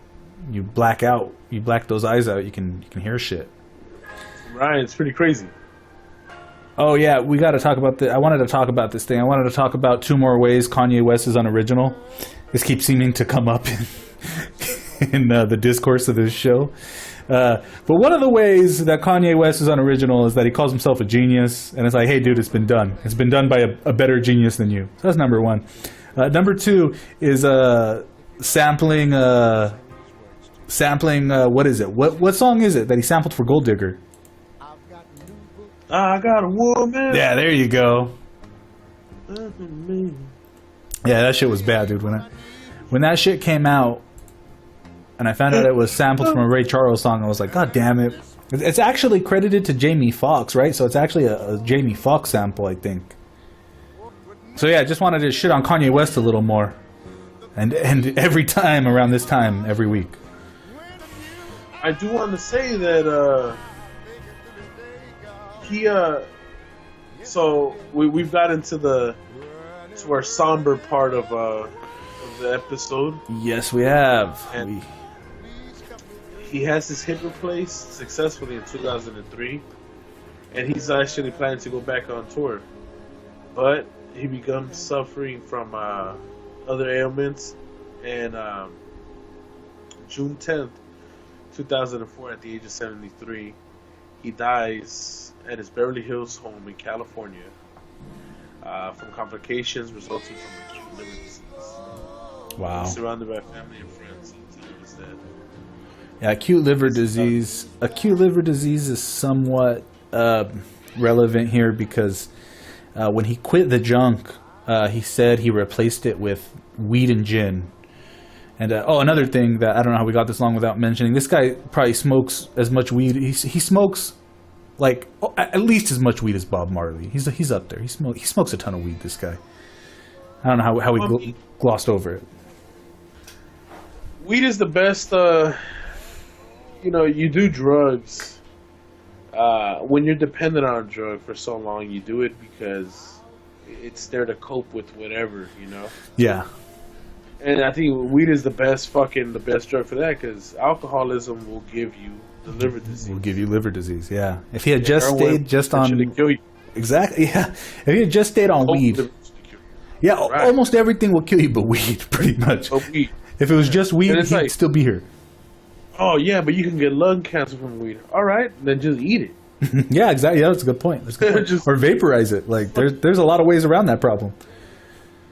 black those eyes out, you can hear shit. Right, it's pretty crazy. Oh yeah, we got to talk about I wanted to talk about this thing. I wanted to talk about 2 more ways Kanye West is unoriginal. This keeps seeming to come up in the discourse of this show. But one of the ways that Kanye West is unoriginal is that he calls himself a genius, and it's like, hey, dude, it's been done. It's been done by a better genius than you. So that's number one. Number two is sampling. What is it? What song is it that he sampled for Gold Digger? I got a woman. Yeah, there you go. Yeah, that shit was bad, dude. When that shit came out, and I found out it was sampled from a Ray Charles song, I was like, God damn it! It's actually credited to Jamie Foxx, right? So it's actually a Jamie Foxx sample, I think. So yeah, I just wanted to shit on Kanye West a little more, and every time around this time, every week. I do want to say that so we've got into our somber part of the episode. Yes, we have. And he has his hip replaced successfully in 2003, and he's actually planning to go back on tour, but he becomes suffering from other ailments, and June 10th, 2004, at the age of 73, he dies at his Beverly Hills home in California from complications resulting from acute liver disease. Wow. He's surrounded by family and friends at the time of his death. Yeah, acute liver disease. Acute liver disease is somewhat relevant here because when he quit the junk, he said he replaced it with weed and gin. And another thing that I don't know how we got this long without mentioning, this guy probably smokes as much weed. He smokes like at least as much weed as Bob Marley. He's up there. He smokes a ton of weed. This guy. I don't know how we glossed over it. Weed is the best. You do drugs. When you're dependent on a drug for so long, you do it because it's there to cope with whatever, Yeah. And I think weed is the best drug for that, because alcoholism will give you the liver disease. Will give you liver disease, yeah. If he had just stayed just on... Kill you. Exactly, yeah. If he had just stayed on weed... Yeah, right. Almost everything will kill you but weed, pretty much. But weed. If it was just weed, he'd still be here. Oh, yeah, but you can get lung cancer from weed. All right, then just eat it. Yeah, exactly. Yeah, that's a good point. Or vaporize it. Like, there's a lot of ways around that problem.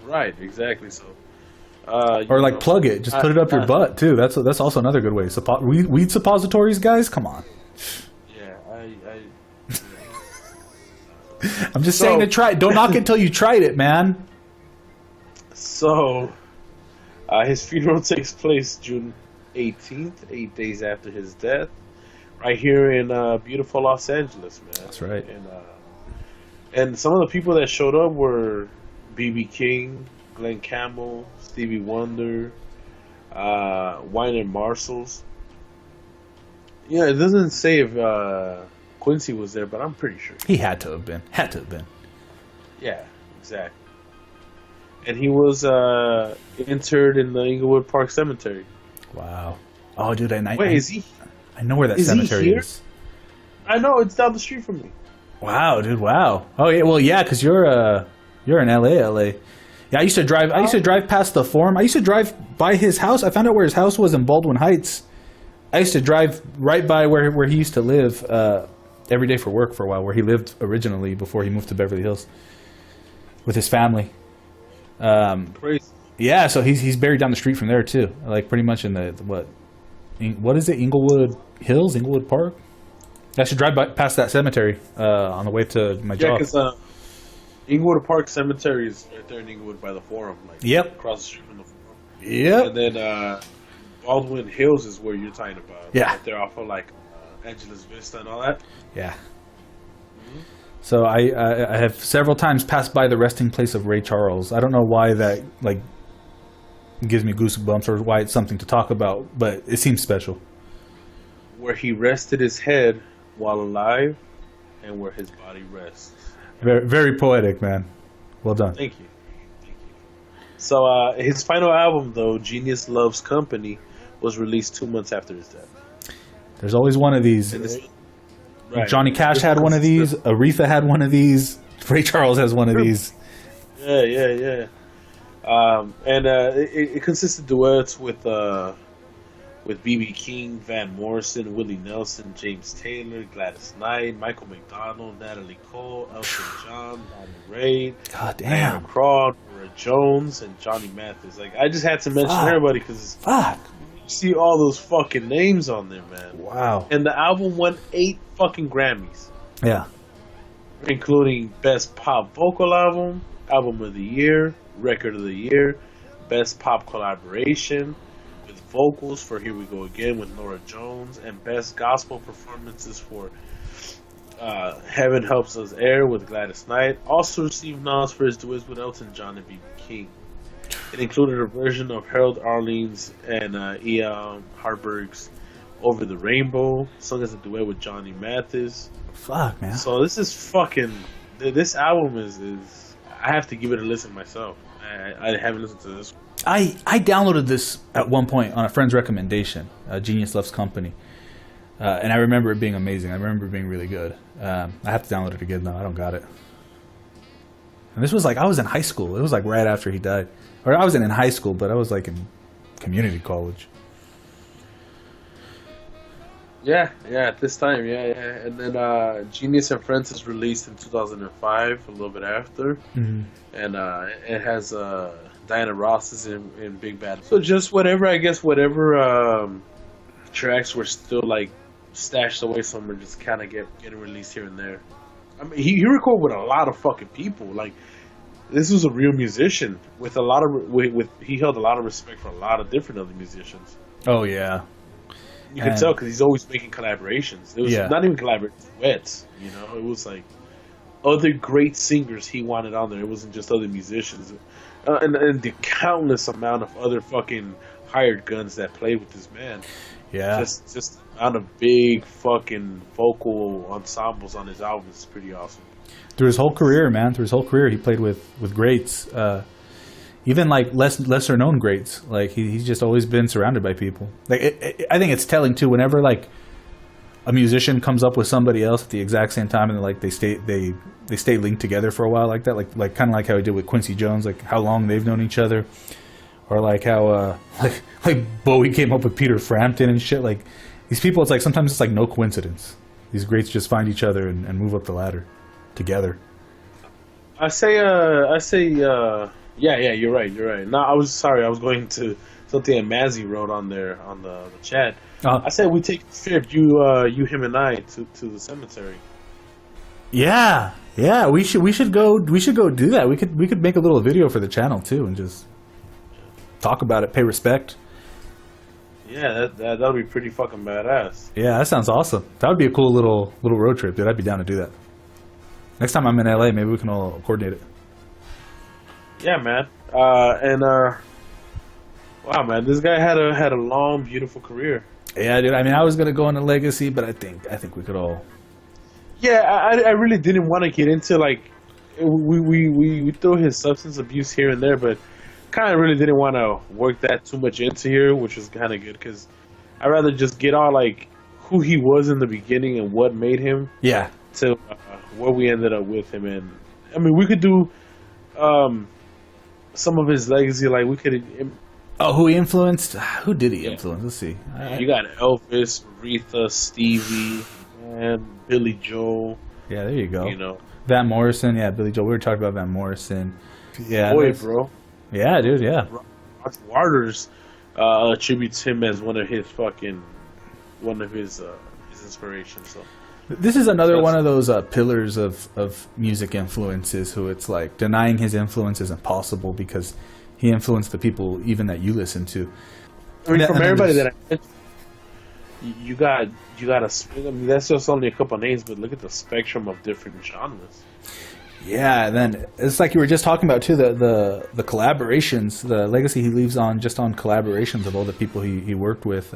Right, exactly. So... or plug it. Just put it up your butt too. That's also another good way. Weed suppositories, guys. Come on. Yeah, I'm just saying to try it. Don't knock it until you tried it, man. So, his funeral takes place June 18th, 8 days after his death, right here in beautiful Los Angeles, man. That's right. And some of the people that showed up were B.B. King, Glenn Campbell, Stevie Wonder, Wynton Marsalis. Yeah, it doesn't say if Quincy was there, but I'm pretty sure. He had to have been. Yeah, exactly. And he was interred in the Inglewood Park Cemetery. Wow. Oh, dude, is he? I know where that cemetery is. I know, it's down the street from me. Wow, dude, wow. Oh, yeah, well, yeah, because you're in LA. Yeah, I used to drive past the Forum. I used to drive by his house. I found out where his house was in Baldwin Heights. I used to drive right by where he used to live every day for work for a while, where he lived originally before he moved to Beverly Hills with his family. Crazy. Yeah, so he's buried down the street from there too, like pretty much in the what is it, Inglewood Hills, Inglewood Park? I should drive past that cemetery on the way to my job. Yeah, because Inglewood Park Cemetery is right there in Inglewood by the Forum. Yep. Across the street from the Forum. Yep. And then Baldwin Hills is where you're talking about. Yeah. Right there off of Angeles Vista and all that. Yeah. Mm-hmm. So I have several times passed by the resting place of Ray Charles. I don't know why that gives me goosebumps or why it's something to talk about, but it seems special. Where he rested his head while alive, and where his body rests. Very, very poetic, man. Well done. Thank you. So his final album, though, Genius Loves Company, was released 2 months after his death. There's always one of these. Right. Johnny Cash had one of these. Aretha had one of these. Ray Charles has one of these. Yeah. And it consisted of duets with with B.B. King, Van Morrison, Willie Nelson, James Taylor, Gladys Knight, Michael McDonald, Natalie Cole, Elton John, Bonnie Raitt, God Diana damn. Krall, Nora Jones, and Johnny Mathis. Like, I just had to mention Fuck. everybody because Fuck. you see all those fucking names on there, man. Wow. And the album won 8 fucking Grammys, Yeah. including Best Pop Vocal Album, Album of the Year, Record of the Year, Best Pop Collaboration with vocals for Here We Go Again with Nora Jones, and Best Gospel Performances for Heaven Helps Us Air with Gladys Knight. Also received nods for his duets with Elton John and B.B. King. It included a version of Harold Arlen's and Ian Harburg's Over the Rainbow, sung as a duet with Johnny Mathis. Fuck, man. So this is fucking. This album is. I have to give it a listen myself. I haven't listened to this. I downloaded this at one point on a friend's recommendation, Genius Loves Company. And I remember it being amazing. I remember it being really good. I have to download it again, though. I don't got it. And this was like, I was in high school. It was like right after he died. Or I wasn't in high school, but I was like in community college. Yeah, at this time, yeah. And then Genius and Friends is released in 2005, a little bit after. Mm-hmm. And it has Diana Ross is in Big Bad. So just whatever tracks were still like stashed away somewhere, just kind of getting released here and there. I mean, he recorded with a lot of fucking people. Like, this was a real musician with a lot of he held a lot of respect for a lot of different other musicians. Oh, yeah. You can tell because he's always making collaborations. It was not even collaborations, duets. You know, it was like other great singers he wanted on there. It wasn't just other musicians, and the countless amount of other fucking hired guns that played with this man. Yeah. Just the amount of big fucking vocal ensembles on his album is pretty awesome. Through his whole career, man. Through his whole career, he played with greats. Even like lesser known greats. Like he's just always been surrounded by people. Like I think it's telling too. Whenever like a musician comes up with somebody else at the exact same time, and like they stay linked together for a while like that. Like kind of like how he did with Quincy Jones. Like how long they've known each other, or like how like Bowie came up with Peter Frampton and shit. Like these people, it's like sometimes it's like no coincidence. These greats just find each other and move up the ladder together. I say, yeah, you're right. No, I was going to something that Mazzy wrote on there on the chat. I said we take a trip, you, him, and I to the cemetery. Yeah, we should go do that. We could make a little video for the channel too and just talk about it, pay respect. Yeah, that'll be pretty fucking badass. Yeah, that sounds awesome. That would be a cool little road trip, dude. I'd be down to do that. Next time I'm in LA, maybe we can all coordinate it. Yeah, man. Wow, man, this guy had a long, beautiful career. Yeah, dude. I mean, I was gonna go into legacy, but I think we could all. Yeah, I really didn't want to get into like we throw his substance abuse here and there, but kind of really didn't want to work that too much into here, which was kind of good because I'd rather just get on like who he was in the beginning and what made him. Yeah. To where we ended up with him, and I mean we could do some of his legacy, like we could. Oh, who he influenced? Who did he influence? Let's see. You got Elvis, Aretha, Stevie, and Billy Joel. Yeah, there you go. You know, Van Morrison. Yeah, Billy Joel. We were talking about Van Morrison. Yeah, boy, bro. Yeah, dude. Yeah. Roger Waters attributes him as one of his inspirations. So. This is another one of those pillars of music influences who it's like denying his influence isn't possible because he influenced the people even that you listen to. I mean, from everybody that I mentioned, you got a. I mean, that's just only a couple of names, but look at the spectrum of different genres. Yeah, and then it's like you were just talking about too, the collaborations, the legacy he leaves on just on collaborations of all the people he worked with,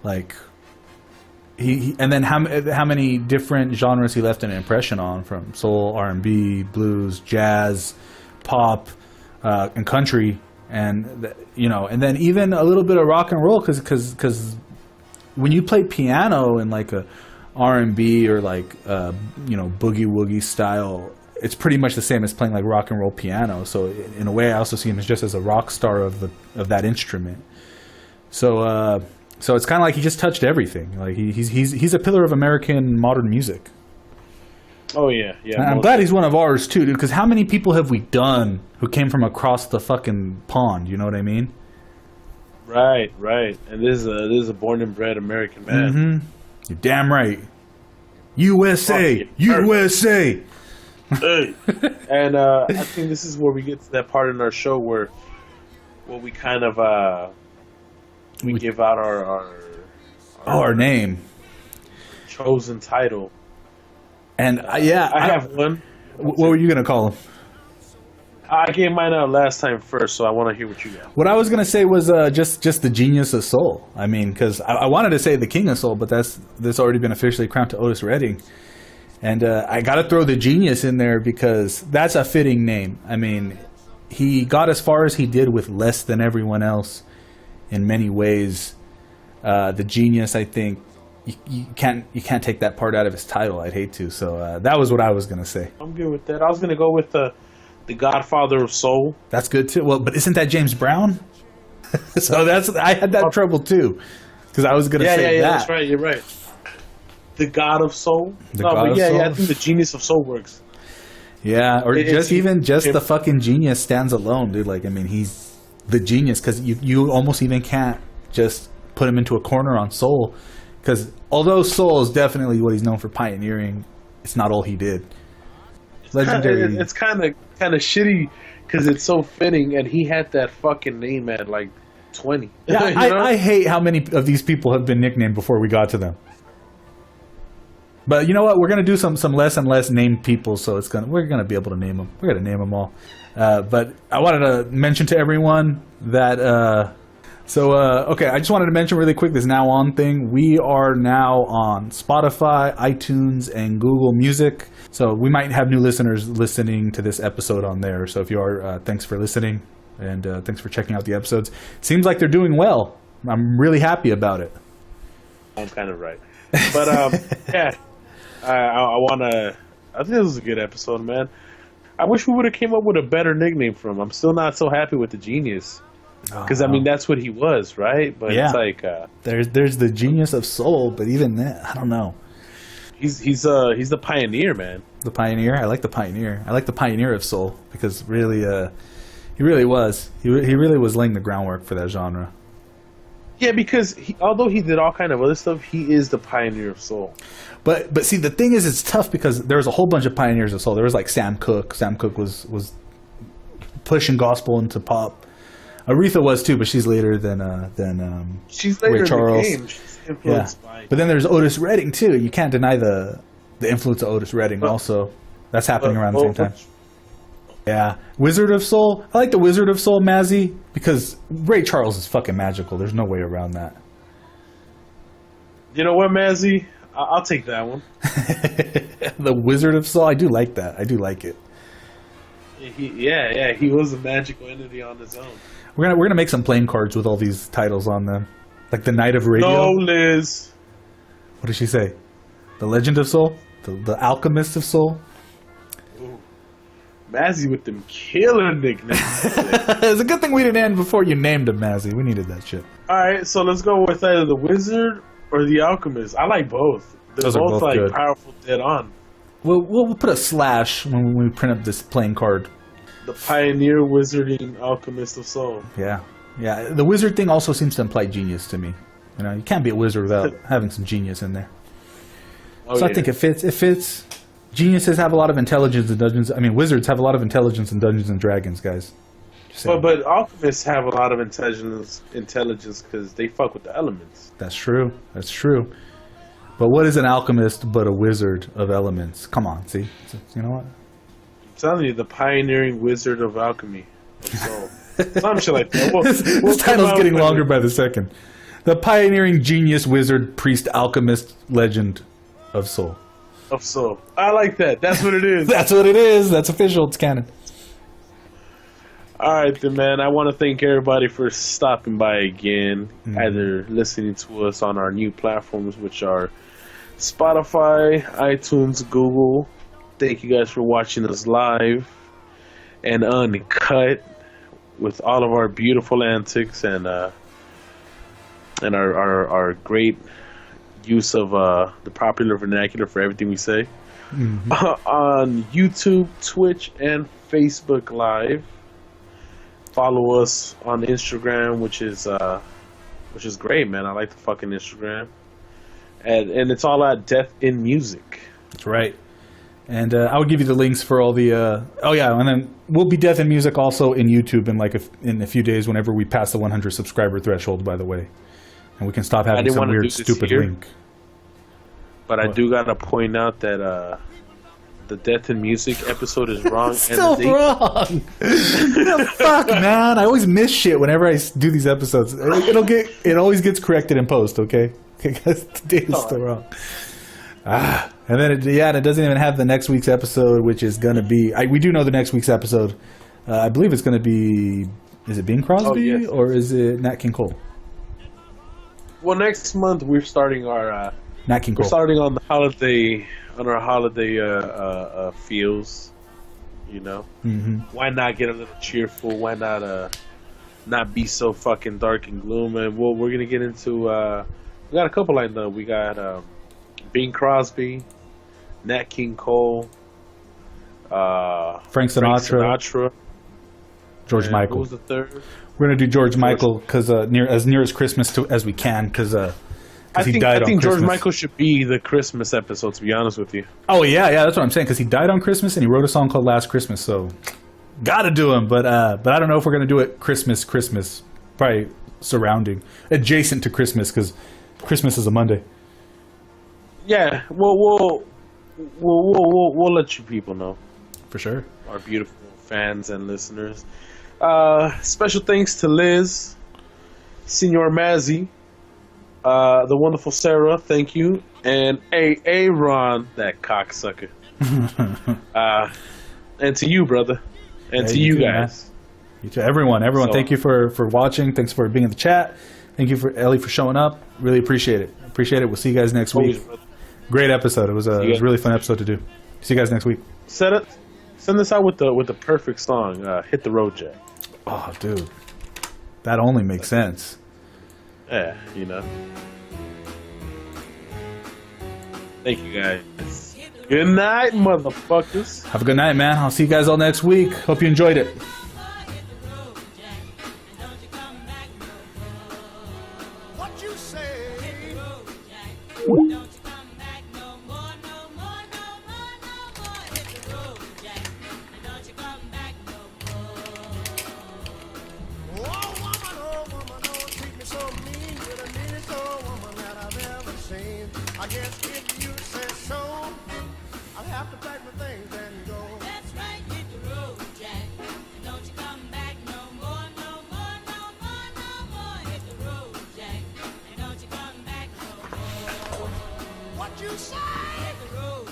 like. He and then how many different genres he left an impression on, from soul, R&B, blues, jazz, pop, and country, and and then even a little bit of rock and roll, because when you play piano in like a R&B or like boogie woogie style, it's pretty much the same as playing like rock and roll piano. So in a way, I also see him as just as a rock star of that instrument. So it's kind of like he just touched everything. Like he's a pillar of American modern music. Oh yeah, yeah. And I'm glad he's one of ours too, dude. Because how many people have we done who came from across the fucking pond? You know what I mean? Right, right. And this is a born and bred American man. Mm-hmm. You're damn right. USA, USA. Hey. And I think this is where we get to that part in our show where we kind of we give out our name, chosen title. And I have one. What were you gonna call him? I gave mine out last time first, so I want to hear what you got. What I was gonna say was just the genius of soul. I mean, because I wanted to say the king of soul, but that's already been officially crowned to Otis Redding, and I got to throw the genius in there because that's a fitting name. I mean, he got as far as he did with less than everyone else in many ways. The genius, I think, you can't take that part out of his title. I'd hate to. So that was what I was gonna say. I'm good with that. I was gonna go with the Godfather of Soul. That's good too. Well, but isn't that James Brown? So I had that trouble too, because I was gonna say that. Yeah, that's right. You're right. The God of Soul. Yeah, I think the genius of soul works. Yeah, or just the fucking genius stands alone, dude. Like, I mean, he's the genius because you almost even can't just put him into a corner on soul, because although soul is definitely what he's known for pioneering, it's not all he did. Legendary. It's kind of shitty because it's so fitting, and he had that fucking name at like 20. Yeah, I hate how many of these people have been nicknamed before we got to them. But you know what? We're gonna do some less and less named people, so we're gonna be able to name them. We're gonna name them all. But I wanted to mention to everyone that. Okay, I just wanted to mention really quick this Now On thing. We are now on Spotify, iTunes, and Google Music. So we might have new listeners listening to this episode on there. So if you are, thanks for listening, and thanks for checking out the episodes. Seems like they're doing well. I'm really happy about it. I'm kind of right. But yeah, I think this was a good episode, man. I wish we would have came up with a better nickname for him. I'm still not so happy with the genius. Because I mean that's what he was, right? But yeah. It's like there's the genius of soul, but even that, I don't know. He's the pioneer, man. The pioneer. I like the pioneer. I like the pioneer of soul because really, he really was. He really was laying the groundwork for that genre. Yeah, because although he did all kind of other stuff, he is the pioneer of soul. But see, the thing is, it's tough because there was a whole bunch of pioneers of soul. There was like Sam Cooke. Sam Cooke was pushing gospel into pop. Aretha was too, but she's later than she's later Ray Charles. In the game. She's influenced by. But then there's Otis Redding too. You can't deny the influence of Otis Redding. Also, that's happening around the same time. Yeah, Wizard of Soul. I like the Wizard of Soul, Mazzy, because Ray Charles is fucking magical. There's no way around that. You know what, Mazzy? I'll take that one. The Wizard of Soul. I do like that. I do like it. He was a magical entity on his own. We're gonna make some playing cards with all these titles on them, like the Knight of Radio. No, Liz. What did she say? The Legend of Soul, the Alchemist of Soul. Ooh. Mazzy with them killer nicknames. It's a good thing we didn't end before you named him, Mazzy. We needed that shit. All right, so let's go with either the Wizard or the Alchemist. I like both. They're both like good. Powerful, dead on. We'll put a slash when we print up this playing card. The Pioneer, Wizarding, Alchemist of Soul. Yeah. The wizard thing also seems to imply genius to me. You know, you can't be a wizard without having some genius in there. I think it fits. It fits. Geniuses have a lot of intelligence in Dungeons. I mean, wizards have a lot of intelligence in Dungeons and Dragons, guys. But alchemists have a lot of intelligence because they fuck with the elements. That's true. But what is an alchemist but a wizard of elements? Come on, see? You know what? I'm telling you, the pioneering wizard of alchemy. Some shit like that. This title's getting longer by the second. The pioneering genius wizard priest alchemist legend of soul. Of soul. I like that. That's what it is. That's what it is. That's official. It's canon. All right, then, man. I want to thank everybody for stopping by again, either listening to us on our new platforms, which are Spotify, iTunes, Google. Thank you guys for watching us live and uncut with all of our beautiful antics. And and our great use of the popular vernacular for everything we say on YouTube, Twitch, and Facebook Live. Follow us on Instagram, which is great, man. I like the fucking Instagram, and it's all at Death in Music. That's right. And I'll give you the links for all the. And then we'll be Death in Music also in YouTube in a few days whenever we pass the 100 subscriber threshold. By the way, and we can stop having some weird, stupid link. But I do gotta point out that the Death in Music episode is wrong. Still wrong. Fuck, man! I always miss shit whenever I do these episodes. It always gets corrected in post. Okay, because the date is still wrong. And then it doesn't even have the next week's episode, which is gonna be. We do know the next week's episode. I believe it's gonna be. Is it Bing Crosby or is it Nat King Cole? Well, next month we're starting our. Nat King Cole. We're starting on our holiday feels. You know, why not get a little cheerful? Why not be so fucking dark and gloom? And we're gonna get into. We got a couple lined up. We got Bing Crosby, Nat King Cole, Frank Sinatra, George Michael. Who was the third? We're gonna do George Michael because near as Christmas as we can because he died on Christmas. I think George Michael should be the Christmas episode. To be honest with you. Oh yeah, that's what I'm saying because he died on Christmas and he wrote a song called Last Christmas. So gotta do him, but I don't know if we're gonna do it Christmas. Probably surrounding, adjacent to Christmas because Christmas is a Monday. Yeah, we'll let you people know. For sure. Our beautiful fans and listeners. Special thanks to Liz, Senor Mazzy, the wonderful Sarah, thank you, and Aaron, that cocksucker. And to you, brother. And to you guys. You too. Everyone, thank you for watching. Thanks for being in the chat. Thank you for Ellie for showing up. Really appreciate it. We'll see you guys next week. Brother. Great episode. It was a really fun episode to do. See you guys next week. Send this out with the perfect song. Hit the Road Jack. Oh, dude, that only makes sense. Yeah, you know. Thank you guys. Good night, motherfuckers. Have a good night, man. I'll see you guys all next week. Hope you enjoyed it. I guess if you say so, I'll have to pack my things and go. That's right, hit the road, Jack. And don't you come back no more, no more, no more, no more. Hit the road, Jack. And don't you come back no more. What you say? Hit the road,